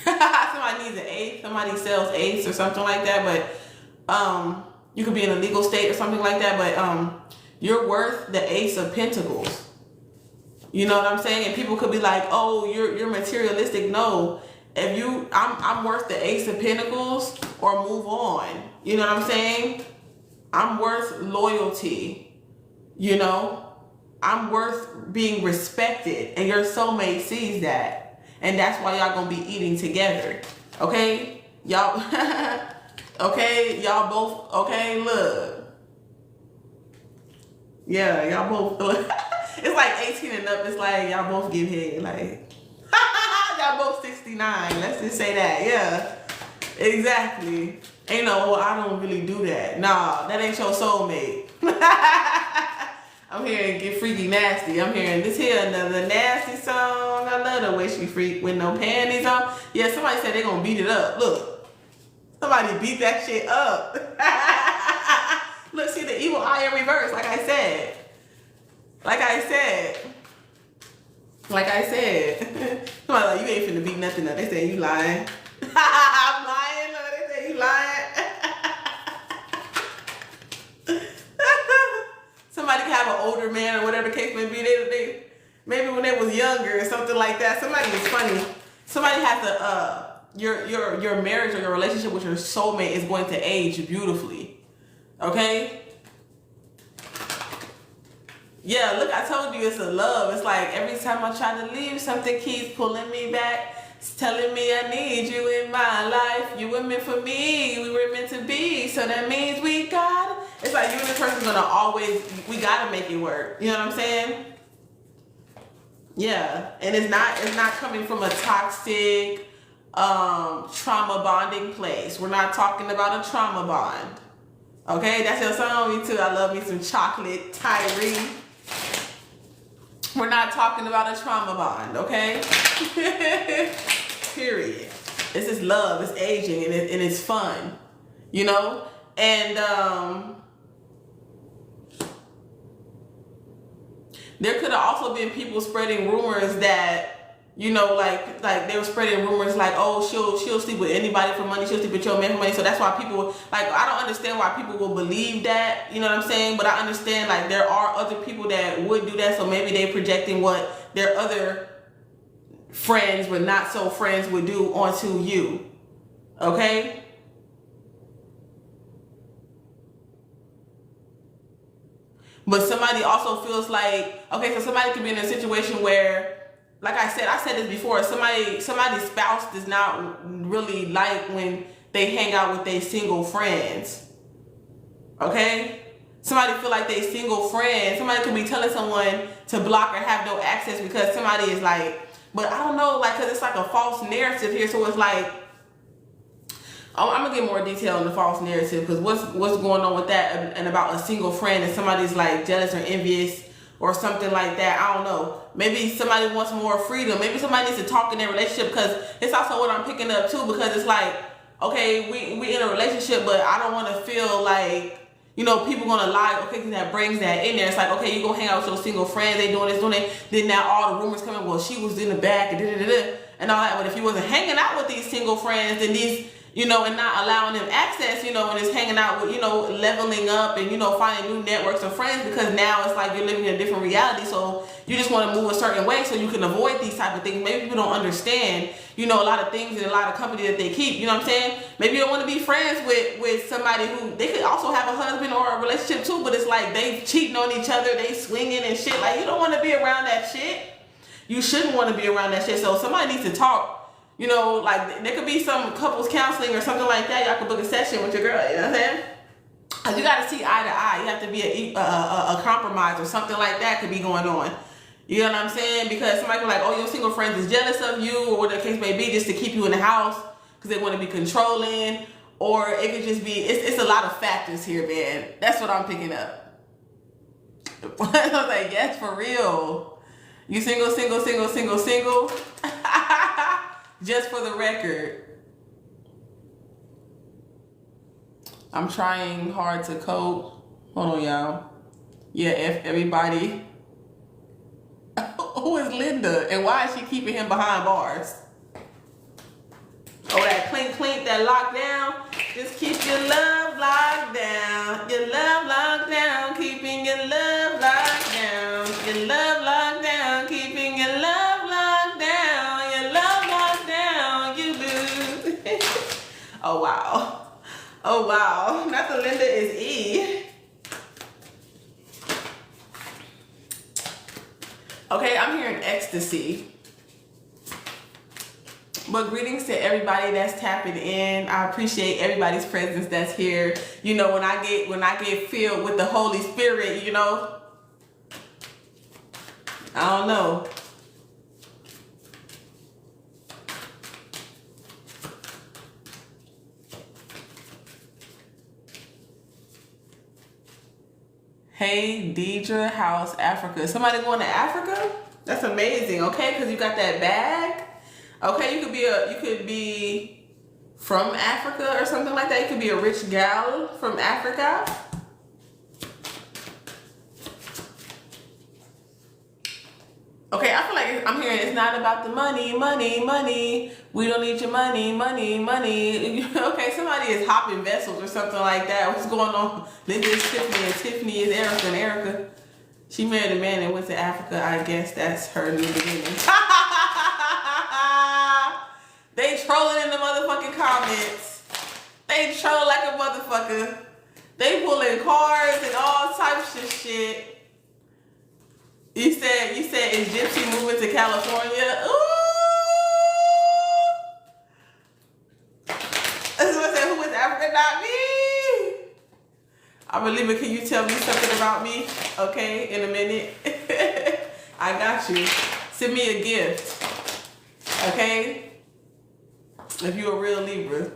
Somebody needs an eighth. Somebody sells eighths or something like that. But you could be in a legal state or something like that. But you're worth the ace of pentacles. You know what I'm saying? And people could be like, "Oh, you're materialistic." No, I'm worth the ace of pentacles or move on. You know what I'm saying? I'm worth loyalty. You know, I'm worth being respected, and your soulmate sees that, and that's why y'all gonna be eating together. Okay, y'all. Okay, y'all both. Okay, look. Yeah, y'all both. It's like 18 and up. It's like y'all both give head. Like y'all both 69. Let's just say that. Yeah, exactly. Ain't no. I don't really do that. Nah, that ain't your soulmate. I'm hearing get freaky nasty. I'm hearing this here another nasty song. I love the way she freak with no panties on. Yeah, somebody said they gonna beat it up. Look, somebody beat that shit up. Look, see the evil eye in reverse. Like I said. Somebody like, you ain't finna beat nothing up. They say you lying. I'm lying. No, they say you lying. Somebody can have an older man or whatever the case may be. They maybe when they was younger or something like that. Somebody is funny. Somebody has to your marriage or your relationship with your soulmate is going to age beautifully. Okay? Yeah, look, I told you it's a love. It's like every time I try to leave, something keeps pulling me back. It's telling me I need you in my life. You were meant for me. We were meant to be. So that means we got. It's like you and this person's gonna always. We gotta make it work. You know what I'm saying? Yeah, and it's not coming from a toxic, trauma bonding place. We're not talking about a trauma bond. Okay, that's your song. Me too. I love me some chocolate Tyree. We're not talking about a trauma bond, okay? Period. It's just love. It's aging, and it's fun, you know. And there could have also been people spreading rumors that, you know, like they were spreading rumors like, oh, she'll sleep with anybody for money. She'll sleep with your man for money. So that's why people, like, I don't understand why people will believe that. You know what I'm saying? But I understand, like, there are other people that would do that. So maybe they're projecting what their other friends, but not so friends, would do onto you. Okay? But somebody also feels like, okay, so somebody could be in a situation where, like I said this before, somebody's spouse does not really like when they hang out with their single friends. Okay? Somebody feel like they single friends. Somebody could be telling someone to block or have no access because somebody is like, but I don't know, like, because it's like a false narrative here. So it's like, I'm going to get more detail on the false narrative because what's going on with that and about a single friend and somebody's like jealous or envious or something like that. I don't know. Maybe somebody wants more freedom. Maybe somebody needs to talk in their relationship, because it's also what I'm picking up too, because it's like, okay, we in a relationship, but I don't want to feel like, you know, people gonna lie. Okay, that brings that in there. It's like, okay, you go hang out with your single friends, they doing this, doing that. Then now all the rumors coming, well, she was in the back and all that. But if you wasn't hanging out with these single friends, then these, you know, and not allowing them access, you know, and just hanging out with, you know, leveling up and, you know, finding new networks of friends, because now it's like you're living in a different reality. So you just want to move a certain way so you can avoid these type of things. Maybe people don't understand, you know, a lot of things and a lot of company that they keep, you know what I'm saying? Maybe you don't want to be friends with somebody who, they could also have a husband or a relationship too, but it's like they cheating on each other, they swinging and shit. Like, you don't want to be around that shit. You shouldn't want to be around that shit. So somebody needs to talk. You know, like there could be some couples counseling or something like that. Y'all could book a session with your girl. You know what I'm saying? Cause you got to see eye to eye. You have to be a compromise or something like that could be going on. You know what I'm saying? Because somebody could be like, oh, your single friend is jealous of you, or whatever the case may be, just to keep you in the house because they want to be controlling. Or it could just be, it's a lot of factors here, man. That's what I'm picking up. I was like, yes, for real. You single. Just for the record, I'm trying hard to cope. Hold on, y'all. Yeah, F everybody. Who is Linda? And why is she keeping him behind bars? Oh, that clink, that lockdown. Just keep your love locked down. Your love locked down. Keeping your love locked down. Your love locked down. Keeping your love locked down. Your love locked down. You lose. Oh, wow. Oh, wow. Not the Linda is E. Okay, I'm hearing ecstasy. But greetings to everybody that's tapping in. I appreciate everybody's presence that's here. You know, when I get filled with the Holy Spirit, you know, I don't know. Hey, Deidre, how's Africa? Somebody going to Africa? That's amazing. Okay, because you got that bag. Okay, you could be from Africa or something like that. You could be a rich gal from Africa. Okay, I feel like I'm hearing it's not about the money. We don't need your money. Okay, somebody is hopping vessels or something like that. What's going on? Linda is Tiffany and Tiffany is Erica, and Erica, she married a man and went to Africa. I guess that's her new beginning. They trolling in the motherfucking comments. They troll like a motherfucker. They pulling cards and all types of shit. You said is Gypsy moving to California? Ooh. That's what I said. Who is Africa? Not me. I believe it. Can you tell me something about me? Okay, in a minute. I got you. Send me a gift. Okay. If you're a real Libra.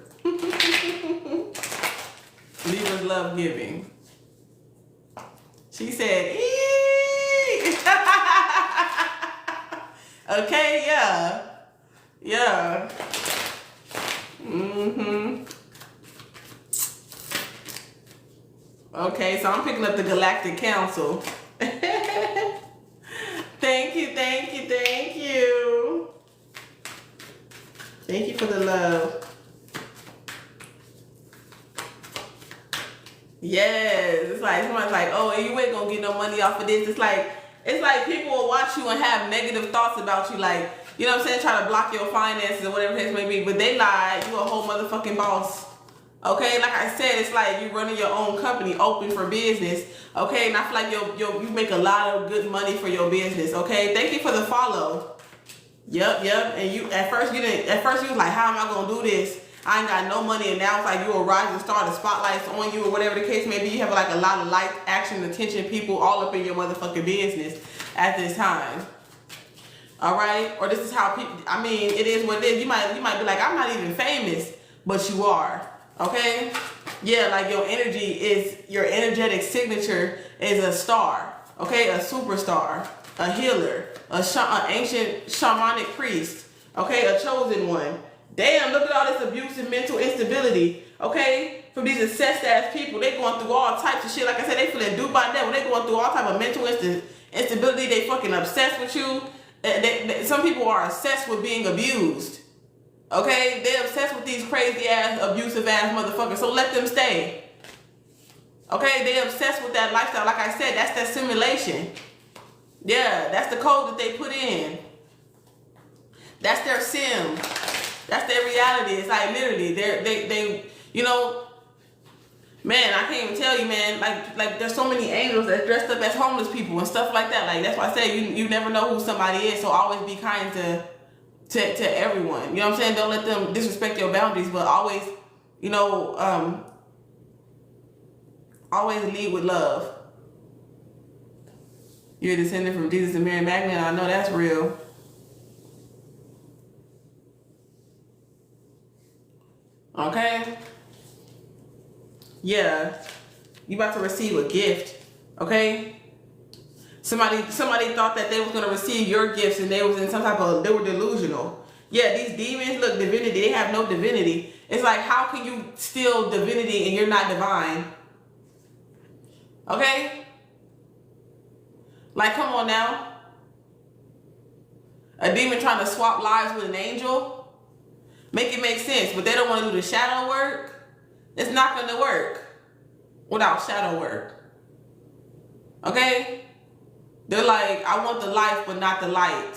Libras love giving. She said, eee! Okay, yeah. Yeah. Okay, so I'm picking up the Galactic Council. Thank you. Thank you for the love. Yes, it's like someone's like, oh, you ain't gonna get no money off of this. It's like people will watch you and have negative thoughts about you, like, you know what I'm saying, try to block your finances or whatever the case may be, but they lie. You a whole motherfucking boss. Okay, like I said, it's like you running your own company, open for business. Okay, and I feel like you make a lot of good money for your business. Okay, thank you for the follow. Yep. And you at first you was like, how am I gonna do this? I ain't got no money, and now it's like you're a rising star, the spotlight's on you or whatever the case may be. You have like a lot of light, action, attention, people all up in your motherfucking business at this time. All right, or this is how people. I mean, it is what it is. You might be like, I'm not even famous, but you are. Okay, yeah, like your energetic signature is a star. Okay, a superstar, a healer, an ancient shamanic priest. Okay, a chosen one. Damn, look at all this abuse and mental instability, okay? From these obsessed ass people, they going through all types of shit. Like I said, they feeling duped by that. When they going through all type of mental instability, they fucking obsessed with you. Some people are obsessed with being abused, Okay? They're obsessed with these crazy ass, abusive ass motherfuckers. So let them stay. Okay? They're obsessed with that lifestyle. Like I said, that's that simulation. Yeah, that's the code that they put in. That's their sim. That's their reality. It's like literally, they you know, man, I can't even tell you, man. Like there's so many angels that dressed up as homeless people and stuff like that. Like that's why I say you never know who somebody is. So always be kind to everyone. You know what I'm saying? Don't let them disrespect your boundaries, but always, you know, always lead with love. You're a descendant from Jesus and Mary Magdalene. I know that's real. Okay? Yeah. You about to receive a gift. Okay? Somebody thought that they was going to receive your gifts and they was in some type of, they were delusional. Yeah, these demons, look, divinity, they have no divinity. It's like, how can you steal divinity and you're not divine? Okay? Like, come on now. A demon trying to swap lives with an angel? Make it make sense, but they don't want to do the shadow work. It's not going to work without shadow work. Okay? They're like, I want the life, but not the light.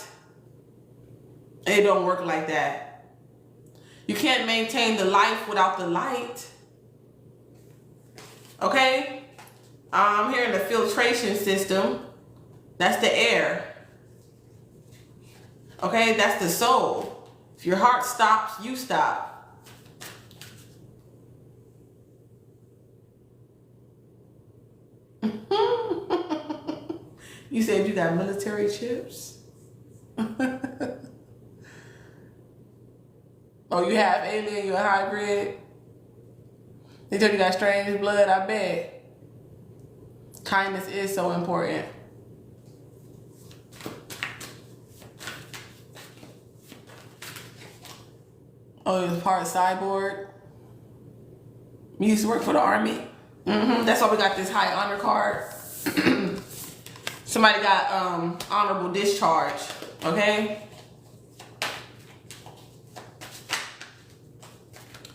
And it don't work like that. You can't maintain the life without the light. Okay? I'm hearing the filtration system. That's the air. Okay? That's the soul. If your heart stops, you stop. You said you got military chips? Oh, you have alien, you're a hybrid? They told you got strange blood, I bet. Kindness is so important. Oh, you're part cyborg? You used to work for the Army? That's why we got this high honor card. Somebody got honorable discharge, okay?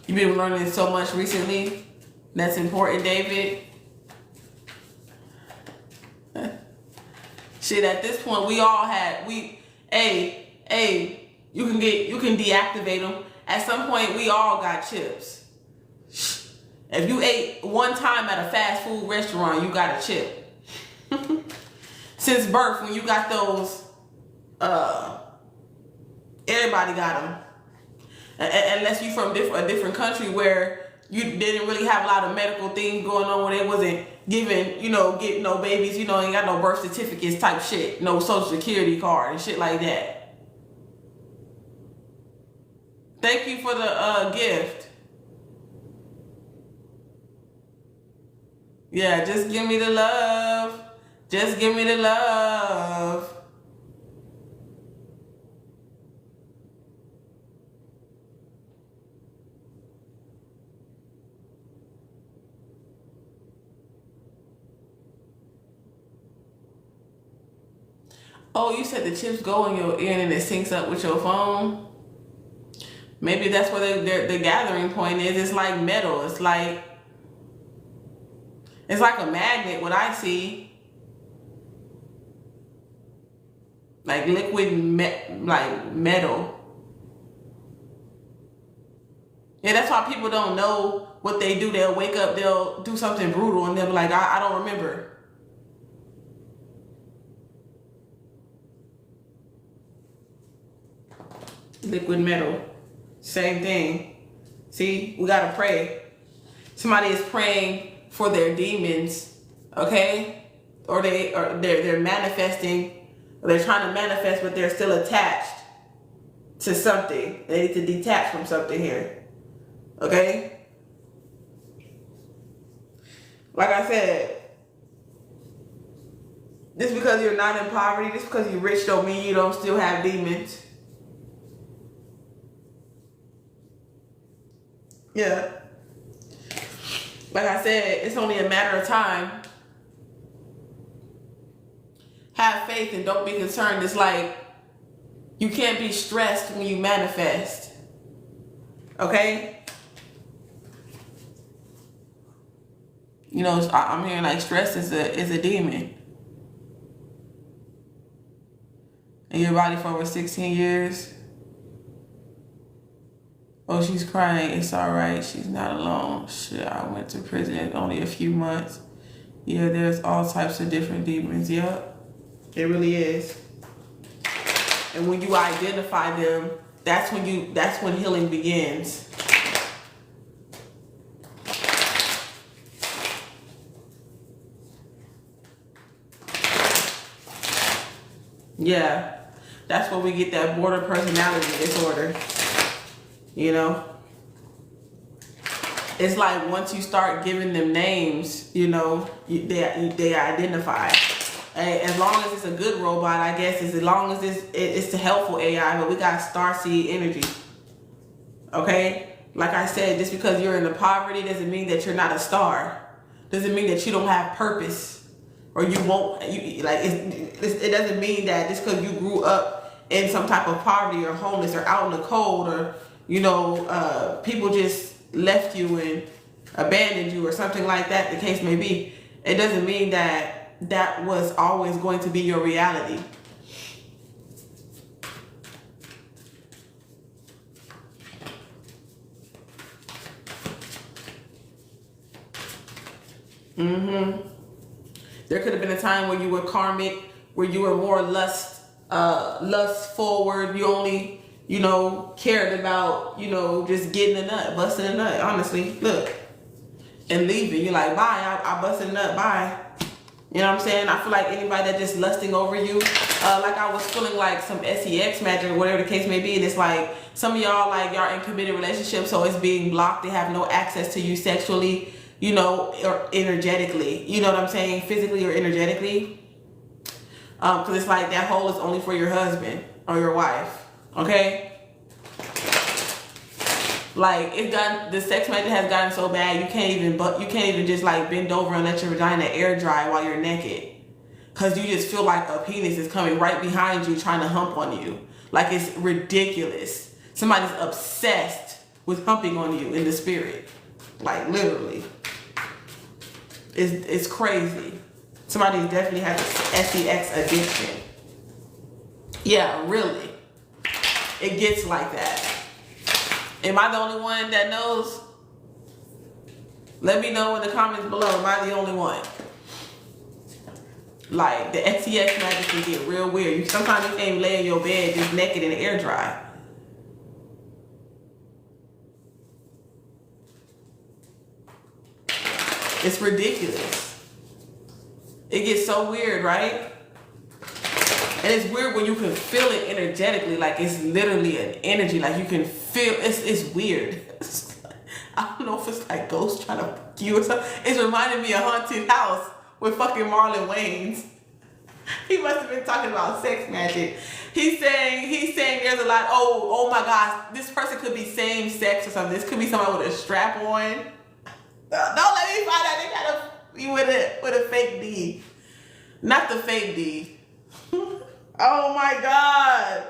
You've been learning so much recently. That's important, David. Shit, at this point, we all had, you can deactivate them. At some point, we all got chips. If you ate one time at a fast food restaurant, you got a chip. Since birth, when you got those, everybody got them. Unless you from a different country where you didn't really have a lot of medical things going on, where they wasn't giving, getting no babies, ain't got no birth certificates type shit, no social security card and shit like that. Thank you for the gift. Yeah, just give me the love. Just give me the love. Oh, you said the chips go in your ear and it syncs up with your phone? Maybe that's where the gathering point is. It's like metal. It's like a magnet, what I see. Like liquid, like metal. Yeah, that's why people don't know what they do. They'll wake up, they'll do something brutal, and they'll be like, I don't remember. Liquid metal. Same thing. See, we gotta pray. Somebody is praying for their demons, okay? Or they're manifesting, or they're trying to manifest, but they're still attached to something. They need to detach from something here, okay? Like I said, just because you're not in poverty, just because you're rich don't mean you don't still have demons. Yeah. Like I said, it's only a matter of time. Have faith and don't be concerned. It's like you can't be stressed when you manifest. Okay? You know, I'm hearing like stress is a demon. In your body for over 16 years. Oh, she's crying. It's all right. She's not alone. Shit, I went to prison only a few months. Yeah, there's all types of different demons. Yep, it really is. And when you identify them, that's when healing begins. Yeah, that's where we get that border personality disorder. You know, it's like once you start giving them names, you know, they identify. As long as it's a good robot, I guess, as long as it's a helpful AI, but we got starseed energy. Okay? Like I said, just because you're in the poverty doesn't mean that you're not a star. Doesn't mean that you don't have purpose. Or you won't, it doesn't mean that just because you grew up in some type of poverty or homeless or out in the cold or, you know, people just left you and abandoned you or something like that, the case may be. It doesn't mean that that was always going to be your reality. There could have been a time where you were karmic, where you were more lust forward. You only, you know, cared about, you know, just getting a nut, busting a nut. Honestly, look, and leaving. You're like, bye. I busted a nut. Bye. You know what I'm saying? I feel like anybody that just lusting over you, like I was feeling like some sex magic or whatever the case may be, and it's like some of y'all, like, y'all in committed relationships, so it's being blocked. They have no access to you sexually, you know, or energetically. You know what I'm saying? Physically or energetically. Because it's like that hole is only for your husband or your wife. Okay? Like, the sex magic has gotten so bad you can't even just like bend over and let your vagina air dry while you're naked, cause you just feel like a penis is coming right behind you trying to hump on you. Like, it's ridiculous. Somebody's obsessed with humping on you in the spirit, like literally. It's crazy. Somebody definitely has a sex addiction. Yeah, really. It gets like that. Am I the only one that knows? Let me know in the comments below. Am I the only one? Like, the SEX magic can get real weird. Sometimes you can't even lay in your bed just naked and air dry. It's ridiculous. It gets so weird, right? And it's weird when you can feel it energetically. Like, it's literally an energy. Like, you can feel, it's weird. I don't know if it's like ghosts trying to fuck you or something. It's reminding me of Haunted House with fucking Marlon Wayans. He must have been talking about sex magic. He's saying there's a lot, oh my gosh, this person could be same sex or something. This could be somebody with a strap on. Don't let me find out they gotta be with a fake D. Not the fake D. Oh my God.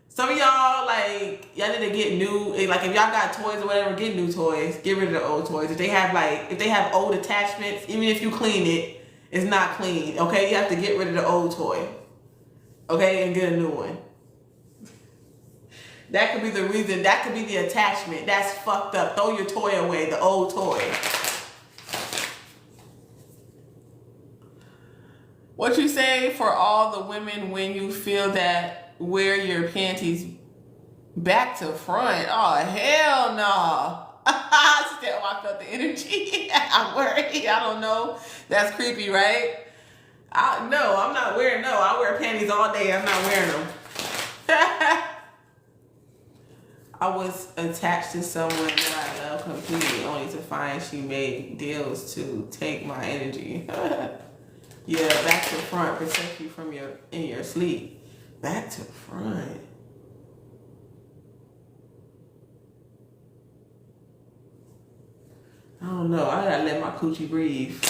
Some of y'all, like, y'all need to get new, like, if y'all got toys or whatever, get new toys. Get rid of the old toys. If they have old attachments, even if you clean it, it's not clean, okay? You have to get rid of the old toy, okay, and get a new one. That could be the reason, that could be the attachment. That's fucked up. Throw your toy away, the old toy. What you say for all the women when you feel that wear your panties back to front? Oh, hell no. Still, I felt the energy. I'm worried. I don't know. That's creepy, right? No, I'm not wearing, no. I wear panties all day. I'm not wearing them. I was attached to someone that I love completely only to find she made deals to take my energy. Yeah, back to front, protect you from in your sleep. Back to front. I don't know. I gotta let my coochie breathe.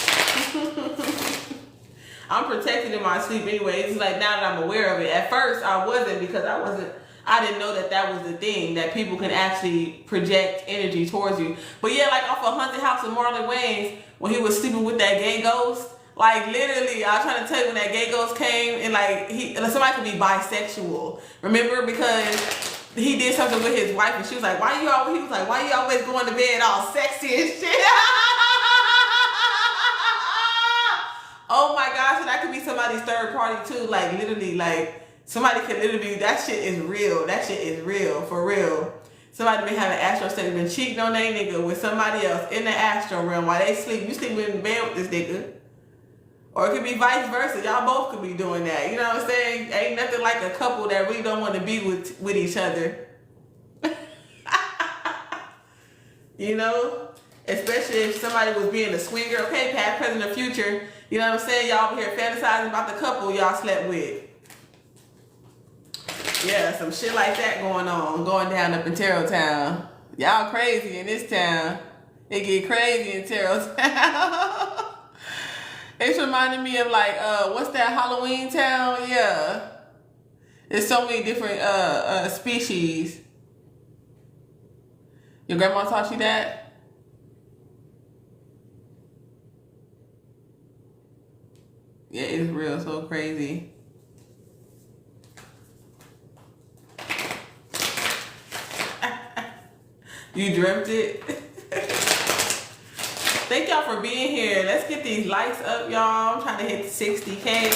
I'm protected in my sleep anyway. It's like now that I'm aware of it. At first, I wasn't because I I didn't know that that was the thing, that people can actually project energy towards you. But yeah, like off of Haunted House of Marlon Wayans, when he was sleeping with that gay ghost, like literally, I was trying to tell you when that gay ghost came, and like somebody could be bisexual. Remember, because he did something with his wife, and she was like, "Why you always?" He was like, "Why you always going to bed all sexy and shit?" Oh my gosh, so that could be somebody's third party too. Like literally, like somebody could literally. That shit is real. That shit is real, for real. Somebody been having astral sex, been cheating on that nigga with somebody else in the astral realm while they sleep. You sleeping in bed with this nigga. Or it could be vice versa. Y'all both could be doing that. You know what I'm saying? Ain't nothing like a couple that really don't want to be with each other. You know? Especially if somebody was being a swinger. Okay, past, present, or future. You know what I'm saying? Y'all over here fantasizing about the couple y'all slept with. Yeah, some shit like that going down up in Tarot Town. Y'all crazy in this town. It get crazy in Tarot Town. It's reminding me of like, what's that Halloween town? Yeah. There's so many different species. Your grandma taught you that? Yeah, it's real, so crazy. You dreamt it? Thank y'all for being here. Let's get these likes up, y'all. I'm trying to hit 60K.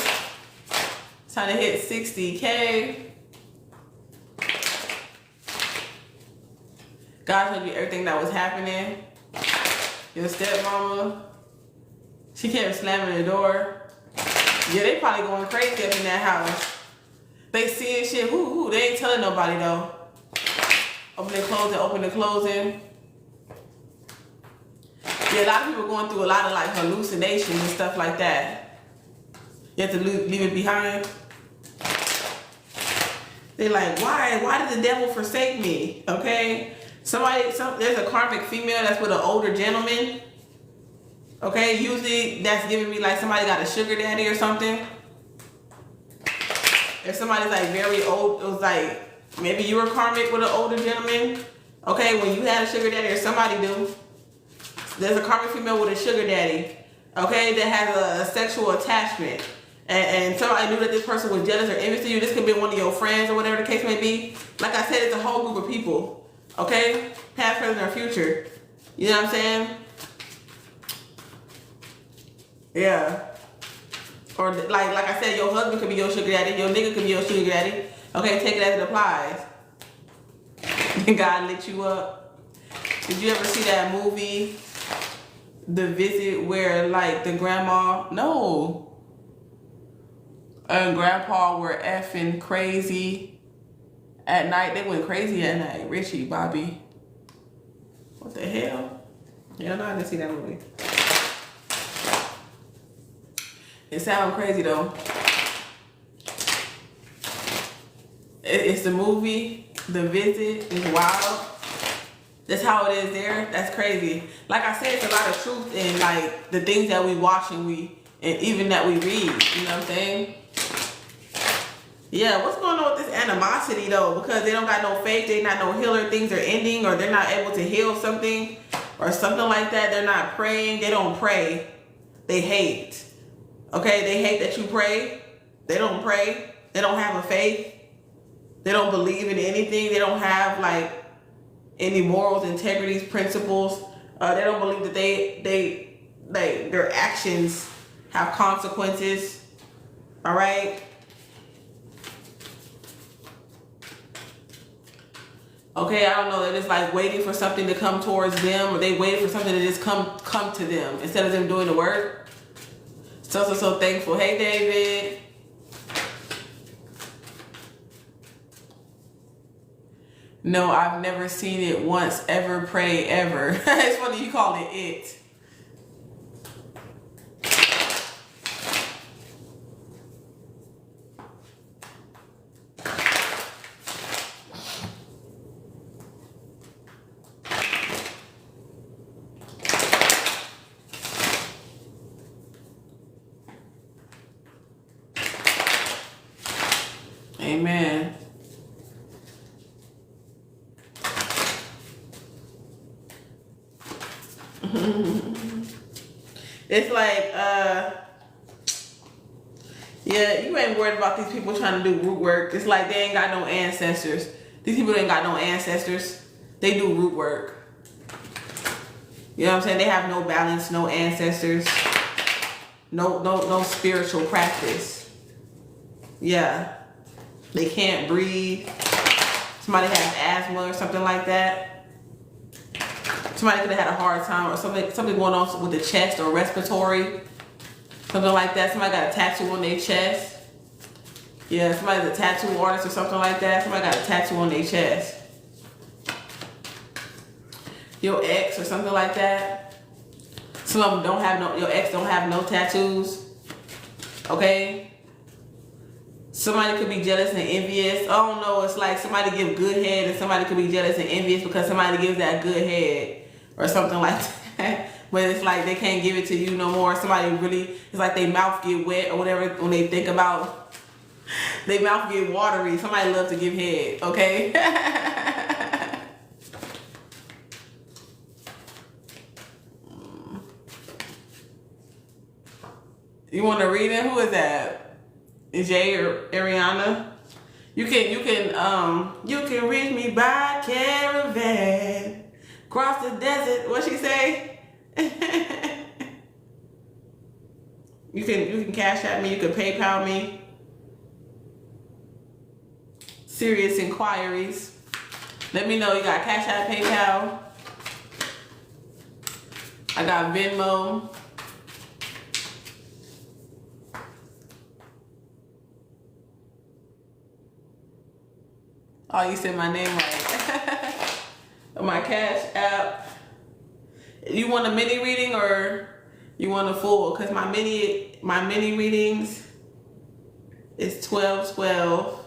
Trying to hit 60K. God told you everything that was happening. Your stepmama, she kept slamming the door. Yeah, they probably going crazy up in that house. They seeing shit. Who? They ain't telling nobody though. Open and closing, open and closing. Yeah, a lot of people going through a lot of like hallucinations and stuff like that. You have to leave it behind. They like, why did the devil forsake me? Okay, there's a karmic female that's with an older gentleman. Okay, usually that's giving me like somebody got a sugar daddy or something. If somebody's like very old, it was like maybe you were karmic with an older gentleman. Okay, when you had a sugar daddy or somebody do. There's a karmic female with a sugar daddy, okay, that has a sexual attachment. And somebody knew that this person was jealous or envious to you. This could be one of your friends or whatever the case may be. Like I said, it's a whole group of people, okay? Past, present, or future. You know what I'm saying? Yeah. Or like I said, your husband could be your sugar daddy. Your nigga could be your sugar daddy. Okay, take it as it applies. God lit you up. Did you ever see that movie, The Visit, where like the grandma, and grandpa were effing crazy at night? They went crazy at night. Richie, Bobby. What the hell? Yeah, no, I didn't see that movie. It sounds crazy though. It's the movie, The Visit. It's wild. That's how it is there. That's crazy. Like I said, it's a lot of truth in like the things that we watch and even that we read. You know what I'm saying? Yeah, what's going on with this animosity though? Because they don't got no faith, they not no healer, things are ending, or they're not able to heal something or something like that. They're not praying. They don't pray. They hate. Okay, they hate that you pray. They don't pray. They don't have a faith. They don't believe in anything. They don't have like any morals, integrities, principles. They don't believe that their actions have consequences. All right. Okay, I don't know. They're just like waiting for something to come towards them, or they waiting for something to just come to them instead of them doing the work. So thankful. Hey, David. No, I've never seen it once, ever, pray, ever. It's funny you call it it. Amen. It's like, yeah, you ain't worried about these people trying to do root work. It's like they ain't got no ancestors. These people ain't got no ancestors. They do root work. You know what I'm saying? They have no balance, no ancestors, no spiritual practice. Yeah. They can't breathe. Somebody has asthma or something like that. Somebody could have had a hard time or something going on with the chest or respiratory. Something like that. Somebody got a tattoo on their chest. Yeah, somebody's a tattoo artist or something like that. Somebody got a tattoo on their chest. Your ex or something like that. Some of them don't have no, your ex don't have no tattoos. Okay? Somebody could be jealous and envious. I don't know, it's like somebody give good head and somebody could be jealous and envious because somebody gives that good head or something like that. But it's like they can't give it to you no more. Somebody really, it's like their mouth get wet or whatever when they think about, their mouth get watery. Somebody loves to give head, okay? You want to read it? Who is that? Jay or Ariana? You can reach me by caravan, cross the desert. What she say? You can cash at me. You can PayPal me. Serious inquiries. Let me know. You got Cash App, PayPal. I got Venmo. Oh, you said my name right. My Cash App. You want a mini reading or you want a full? Because my mini readings is 12/12.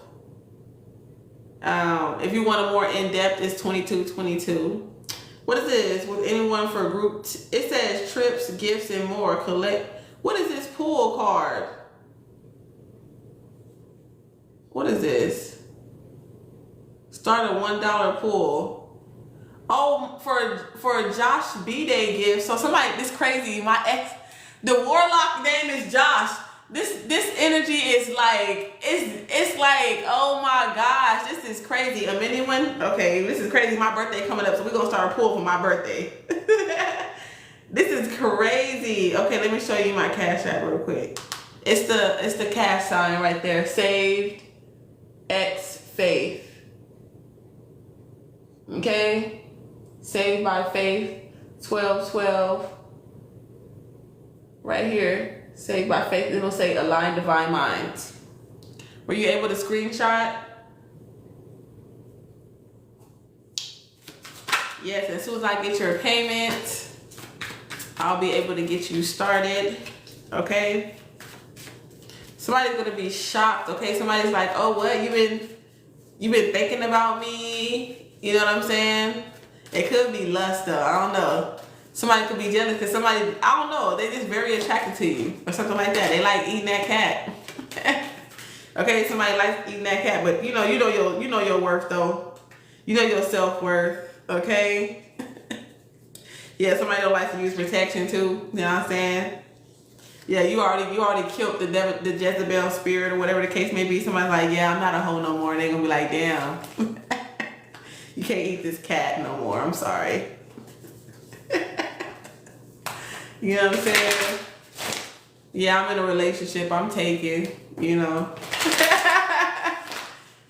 If you want a more in-depth, it's 22/22. What is this? With anyone for group? It says trips, gifts, and more. Collect. What is this pool card? What is this? Start a $1 pool. Oh, for a Josh B-Day gift. So somebody, this crazy. My ex, the warlock name is Josh. This energy is like, it's like, oh my gosh, this is crazy. A mini one? Okay, this is crazy. My birthday coming up, so we're gonna start a pool for my birthday. This is crazy. Okay, let me show you my Cash App real quick. It's the cash sign right there. Saved X Faith. Okay? Saved by Faith. 12/12. Right here. Saved by Faith. It'll say Align Divine Minds. Were you able to screenshot? Yes, as soon as I get your payment, I'll be able to get you started. Okay? Somebody's gonna be shocked. Okay? Somebody's like, oh, what? You've been thinking about me? You know what I'm saying? It could be lust though. I don't know. Somebody could be jealous because somebody, I don't know, they just very attracted to you or something like that. They like eating that cat. Okay, somebody likes eating that cat, but you know your worth though. You know your self-worth, okay? Yeah, somebody don't like to use protection too. You know what I'm saying? Yeah, you already killed the devil, the Jezebel spirit or whatever the case may be. Somebody's like, yeah, I'm not a hoe no more. And they're gonna be like, damn. You can't eat this cat no more. I'm sorry. You know what I'm saying? Yeah, I'm in a relationship. I'm taken, you know.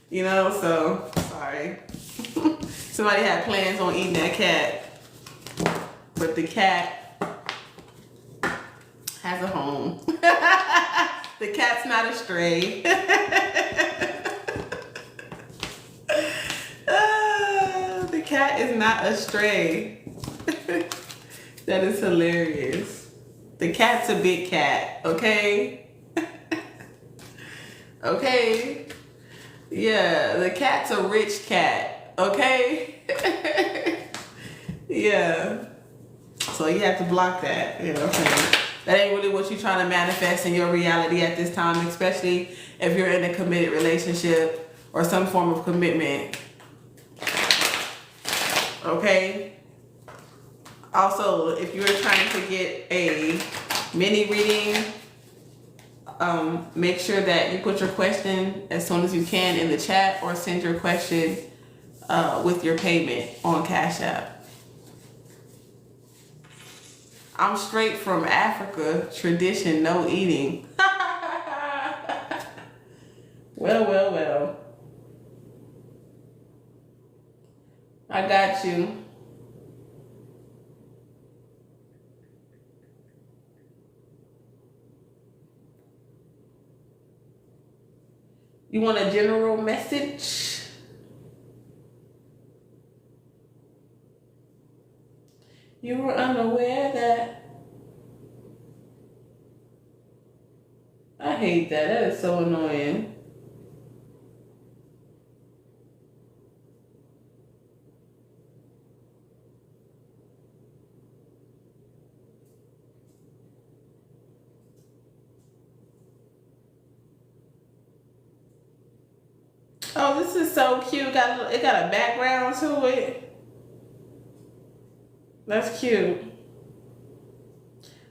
You know, so sorry. Somebody had plans on eating that cat. But the cat has a home. The cat's not a stray. The cat is not a stray. That is hilarious. The cat's a big cat, okay? Okay? Yeah, the cat's a rich cat, okay? Yeah. So you have to block that, you know what I'm saying? That ain't really what you're trying to manifest in your reality at this time, especially if you're in a committed relationship or some form of commitment. Okay? Also, if you're trying to get a mini reading, make sure that you put your question as soon as you can in the chat, or send your question with your payment on Cash App. I'm straight from Africa, tradition, no eating. Well, well, well. I got you. You want a general message? You were unaware that. I hate that. That is so annoying. Oh, this is so cute. It got a background to it. That's cute.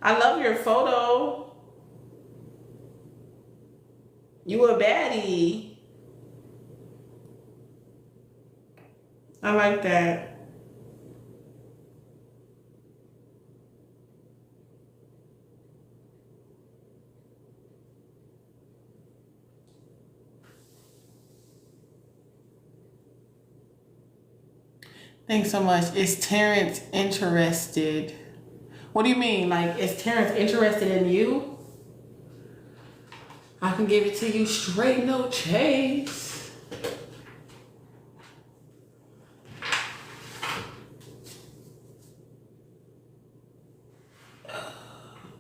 I love your photo. You a baddie. I like that. Thanks so much. Is Terrence interested? What do you mean? Like, is Terrence interested in you? I can give it to you straight, no chase.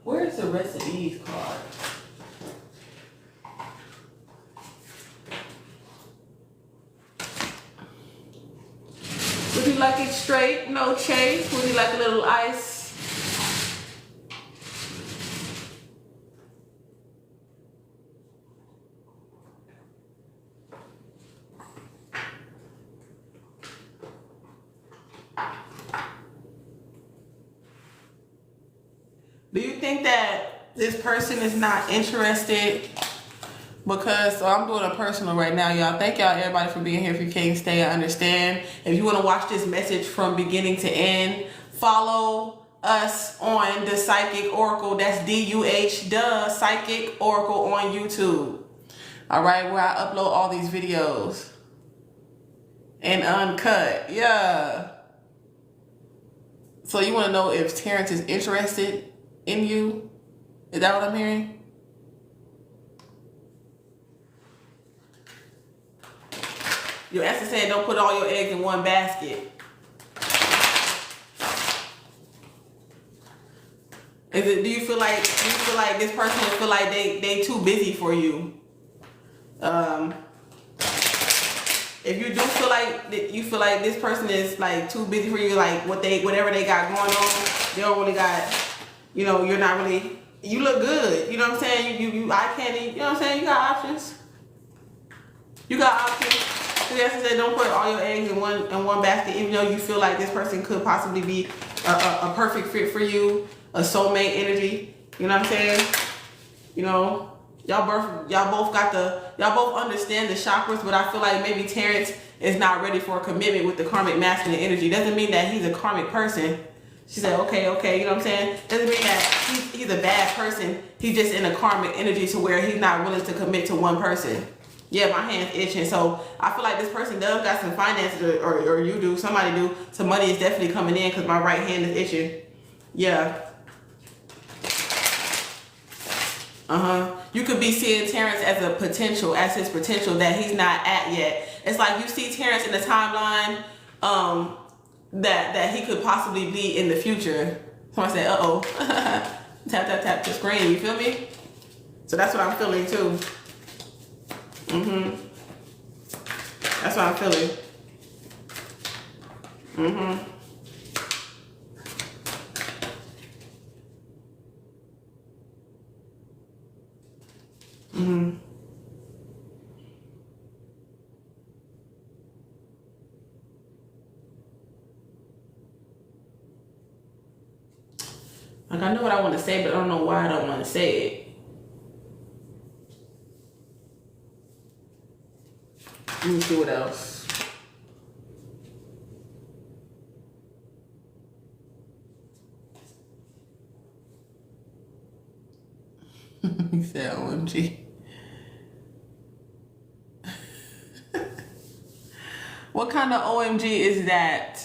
Where's the rest of these cards? Would you like it straight, no chase? Would you like a little ice? Do you think that this person is not interested? Because, so I'm doing a personal right now, y'all. Thank y'all, everybody, for being here. If you can't stay, I understand. If you want to watch this message from beginning to end, follow us on The Psychic Oracle. That's D-U-H, The Psychic Oracle on YouTube. All right, where I upload all these videos. And uncut, yeah. So you want to know if Terrence is interested in you? Is that what I'm hearing? Your answer said don't put all your eggs in one basket. Do you feel like this person would feel like they too busy for you? If you do feel like this person is like too busy for you, like whatever they got going on, they don't really got, you know, you're not really, you look good, you know what I'm saying? You eye candy, you know what I'm saying? You got options. You got options. Yes, I said don't put all your eggs in one basket, even though you feel like this person could possibly be a perfect fit for you, a soulmate energy. You know what I'm saying? You know, y'all both understand the chakras, but I feel like maybe Terrence is not ready for a commitment with the karmic masculine energy. Doesn't mean that he's a karmic person. She said, okay, you know what I'm saying? Doesn't mean that he's a bad person. He's just in a karmic energy to where he's not willing to commit to one person. Yeah, my hand's itching. So I feel like this person does got some finances, or you do, somebody do. Some money is definitely coming in because my right hand is itching. Yeah. You could be seeing Terrence as a potential, as his potential that he's not at yet. It's like you see Terrence in the timeline that he could possibly be in the future. Somebody said, uh-oh. Tap, tap, tap the screen. You feel me? So that's what I'm feeling too. That's what I'm feeling. Like, I know what I want to say, but I don't know why I don't want to say it. Let me see what else. He said, OMG. What kind of OMG is that,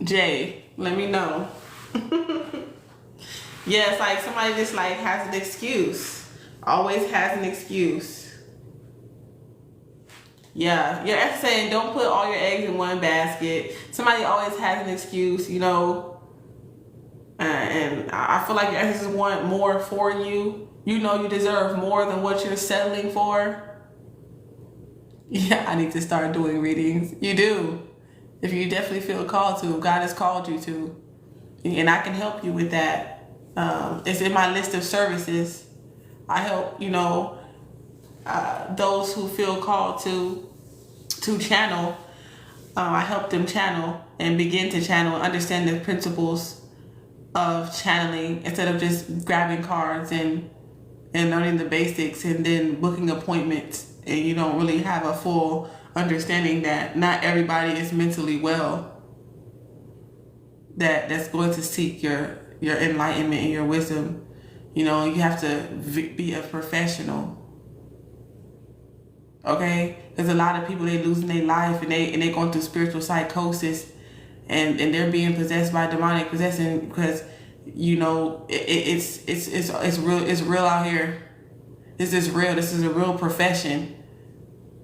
Jay? Let me know. Yeah, it's like somebody just like has an excuse. Always has an excuse. Yeah, you're saying don't put all your eggs in one basket. Somebody always has an excuse, you know. And I feel like your exes want more for you. You know you deserve more than what you're settling for. Yeah, I need to start doing readings. You do. If you definitely feel called to, God has called you to. And I can help you with that. It's in my list of services. I help, you know, those who feel called to channel. I help them channel and begin to channel and understand the principles of channeling instead of just grabbing cards and learning the basics and then booking appointments, and you don't really have a full understanding that not everybody is mentally well that's going to seek your enlightenment and your wisdom. You know, you have to be a professional. Okay? There's a lot of people, they losing their life and they going through spiritual psychosis and they're being possessed by demonic possession because, you know, it's real out here. This is real. This is a real profession.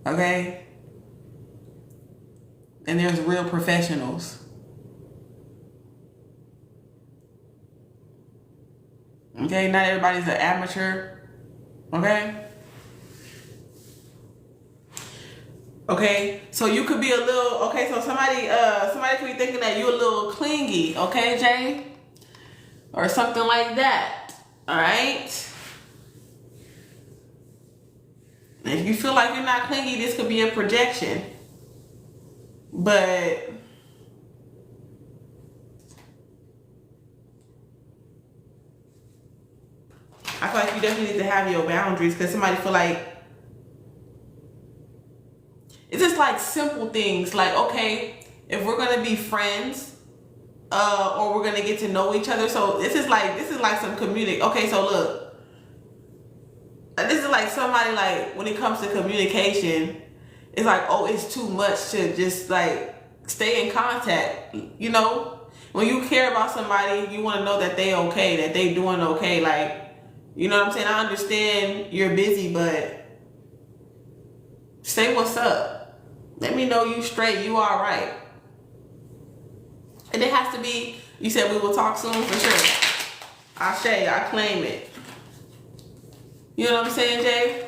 Okay? And there's real professionals. Okay? Not everybody's an amateur. Okay? Okay? So you could be a little, okay, so somebody could be thinking that you're a little clingy, okay, Jay? Or something like that. Alright? If you feel like you're not clingy, this could be a projection. But I feel like you definitely need to have your boundaries because somebody feel like it's just like simple things like, okay, if we're gonna be friends, or we're gonna get to know each other. So this is like some community. Okay, so look. This is like somebody like when it comes to communication, it's like, oh, it's too much to just like stay in contact. You know, when you care about somebody, you want to know that they okay, that they doing okay. Like, you know what I'm saying? I understand you're busy, but say what's up. Let me know you straight, you all right. And it has to be, you said we will talk soon for sure. I claim it. You know what I'm saying, Jay?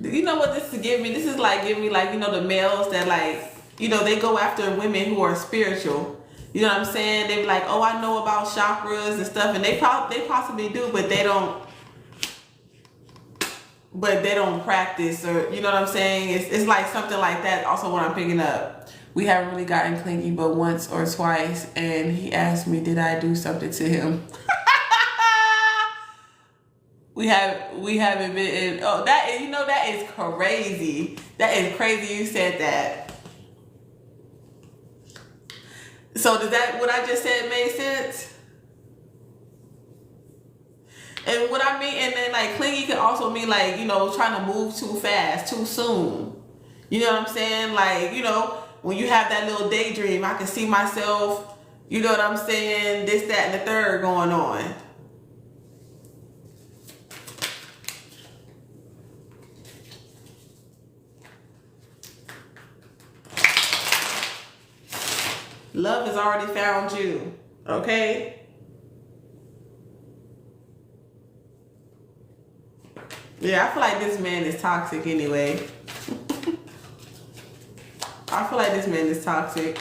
You know what this is giving me? This is like giving me like, you know, the males that like, you know, they go after women who are spiritual. You know what I'm saying? They be like, oh, I know about chakras and stuff, and they possibly do, but they don't practice, or you know what I'm saying? It's like something like that. Also, what I'm picking up, we haven't really gotten clingy, but once or twice, and he asked me, did I do something to him? we haven't been in. Oh, that, you know, that is crazy. That is crazy. You said that. So does that, what I just said make sense? And what I mean, and then like clingy can also mean like, you know, trying to move too fast, too soon. You know what I'm saying? Like, you know, when you have that little daydream, I can see myself, you know what I'm saying, this, that, and the third going on. Love has already found you, okay? Yeah, I feel like this man is toxic anyway. I feel like this man is toxic.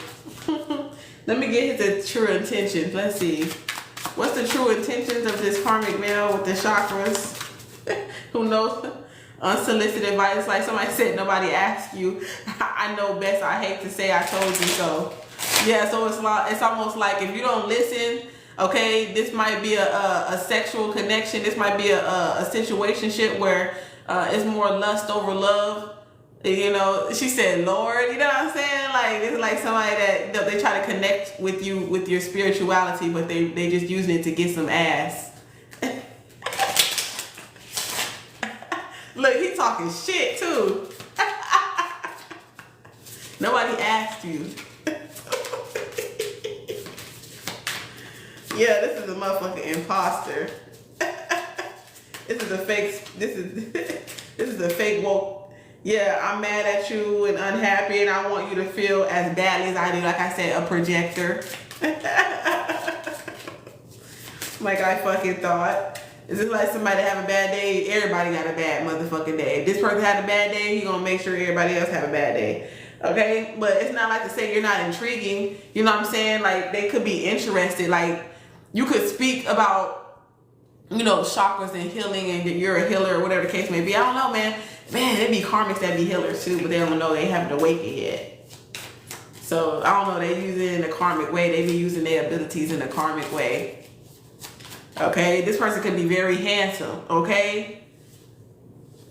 Let me get his true intentions. Let's see. What's the true intentions of this karmic male with the chakras? Who knows? Unsolicited advice. Like somebody said, nobody asked you. I know best. I hate to say I told you so. Yeah, so it's almost like if you don't listen, okay, this might be a sexual connection. This might be a situationship where it's more lust over love. You know, she said, Lord, you know what I'm saying? Like, it's like somebody that, you know, they try to connect with you, with your spirituality, but they just using it to get some ass. Look, he talking shit too. Nobody asked you. Yeah, this is a motherfucking imposter. This is a fake, this is a fake woke. Yeah, I'm mad at you and unhappy and I want you to feel as badly as I do. Like I said, a projector. Like I fucking thought. Is it like somebody have a bad day? Everybody got a bad motherfucking day. If this person had a bad day, he gonna make sure everybody else have a bad day. Okay? But it's not like to say you're not intriguing. You know what I'm saying? Like they could be interested. Like you could speak about, you know, chakras and healing and that you're a healer or whatever the case may be. I don't know, man. Man, they be karmics that be healers too, but they don't know they haven't awakened yet. So I don't know, they use it in a karmic way. They be using their abilities in a karmic way. Okay, this person could be very handsome, okay?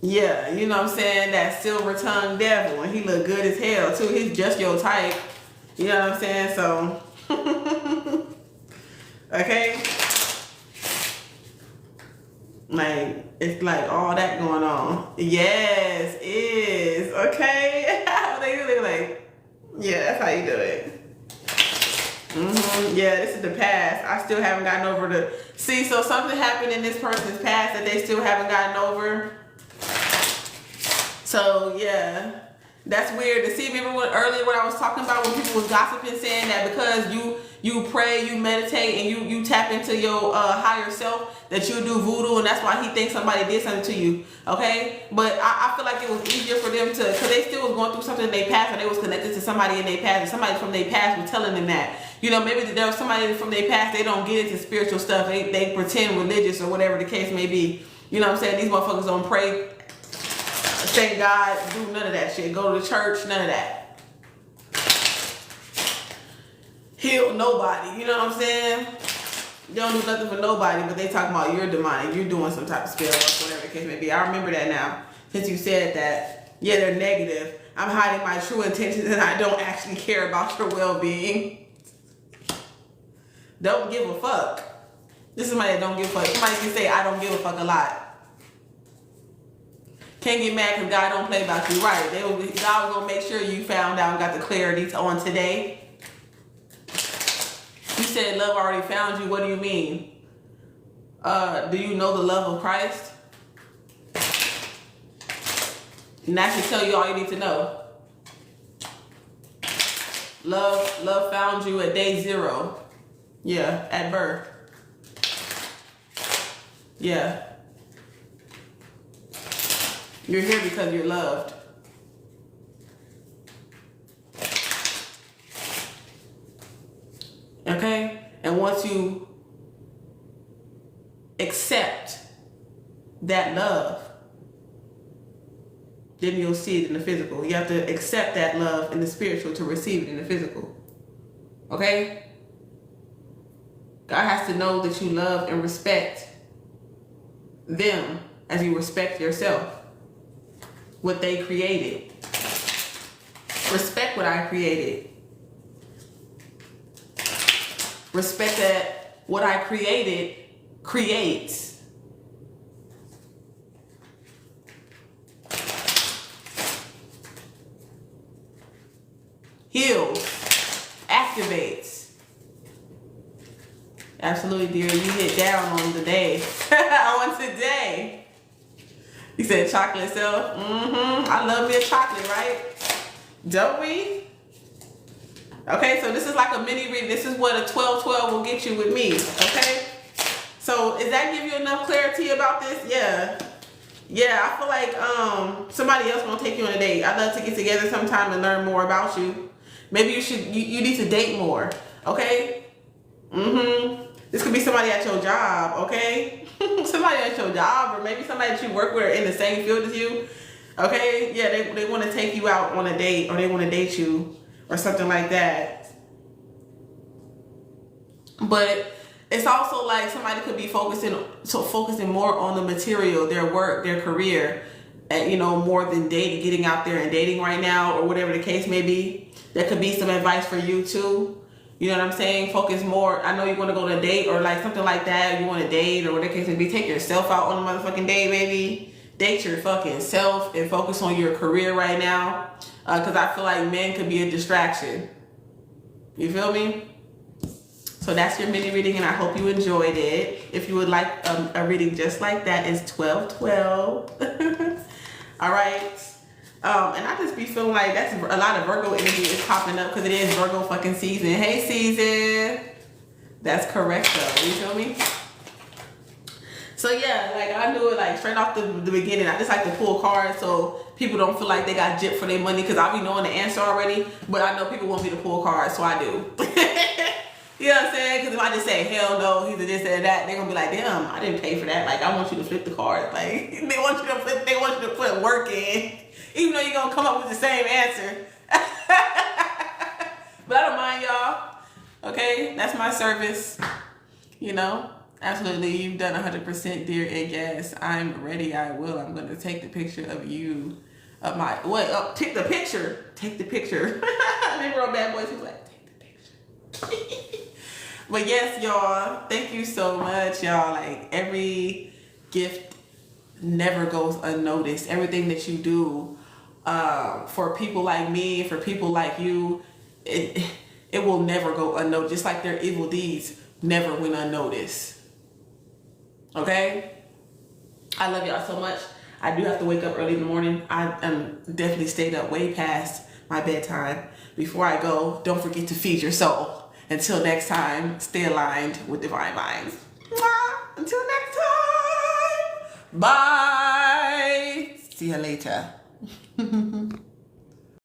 Yeah, you know what I'm saying? That silver tongued devil, and he look good as hell too. He's just your type. You know what I'm saying? So, okay? Like, it's like all that going on. Yes, is. Okay? They really like, yeah, that's how you do it. Yeah, this is the past. I still haven't gotten over the... See, so something happened in this person's past that they still haven't gotten over. So, yeah. That's weird to see. Remember earlier what I was talking about when people was gossiping, saying that because you pray, you meditate, and you tap into your higher self, that you do voodoo, and that's why he thinks somebody did something to you, okay? But I feel like it was easier for them to, because they still was going through something in their past, or they was connected to somebody in their past, and somebody from their past was telling them that. You know, maybe there was somebody from their past, they don't get into spiritual stuff, they pretend religious or whatever the case may be. You know what I'm saying? These motherfuckers don't pray, thank God, do none of that shit. Go to the church, none of that. Heal nobody, you know what I'm saying? They don't do nothing for nobody, but they talking about you're demonic, you're doing some type of spell or whatever the case may be. I remember that now, since you said that. Yeah, they're negative. I'm hiding my true intentions and I don't actually care about your well-being. Don't give a fuck. This is somebody that don't give a fuck. Somebody can say, I don't give a fuck a lot. Can't get mad because God don't play about you. Right. God was going to make sure you found out and got the clarity on today. You said love already found you. What do you mean? Do you know the love of Christ? And that should tell you all you need to know. Love found you at day 0. Yeah, at birth. Yeah. You're here because you're loved. Okay? And once you accept that love, then you'll see it in the physical. You have to accept that love in the spiritual to receive it in the physical. Okay? God has to know that you love and respect them as you respect yourself. What they created. Respect what I created. Respect that what I created creates. Heals. Activates. Absolutely, dear. You hit down on the day. On today. You said chocolate self. I love me a chocolate, right? Don't we? Okay, so this is like a mini read. This is what a 12-12 will get you with me. Okay? So is that give you enough clarity about this? Yeah. Yeah, I feel like somebody else gonna take you on a date. I'd love to get together sometime and learn more about you. Maybe you need to date more. Okay? This could be somebody at your job, okay? Somebody at your job, or maybe somebody that you work with or in the same field as you. Okay? Yeah, they want to take you out on a date, or they want to date you or something like that. But it's also like somebody could be focusing more on the material, their work, their career, and, you know, more than getting out there and dating right now, or whatever the case may be. That could be some advice for you too. You know what I'm saying? Focus more. I know you want to go on a date or like something like that. You want to date or whatever the case may be. Take yourself out on a motherfucking date, baby. Date your fucking self and focus on your career right now. Because I feel like men could be a distraction. You feel me? So that's your mini reading, and I hope you enjoyed it. If you would like a reading just like that, it's 12/12. All right. And I just be feeling like that's a lot of Virgo energy is popping up because it is Virgo fucking season. Hey, season. That's correct, though. You feel me? So, yeah, like I knew it like straight off the beginning. I just like to pull cards so people don't feel like they got gypped for their money, because I be knowing the answer already. But I know people want me to pull cards, so I do. You know what I'm saying? Because if I just say, hell no, he's a this and that, they're going to be like, damn, I didn't pay for that. Like, I want you to flip the card. Like, they want you to put work in. Even though you're going to come up with the same answer. But I don't mind, y'all. Okay? That's my service. You know? Absolutely. You've done 100%, dear. And yes, I'm ready. I will. I'm going to take the picture of you. Of my... Wait. Oh, take the picture. Take the picture. Remember on Bad Boys? He was like, take the picture. But yes, y'all. Thank you so much, y'all. Like, every gift never goes unnoticed. Everything that you do for people like me, for people like you, it will never go unnoticed. Just like their evil deeds never went unnoticed. Okay? I love y'all so much. I do have to wake up early in the morning. I definitely stayed up way past my bedtime. Before I go, don't forget to feed your soul. Until next time, stay aligned with divine minds. Until next time. Bye. See you later.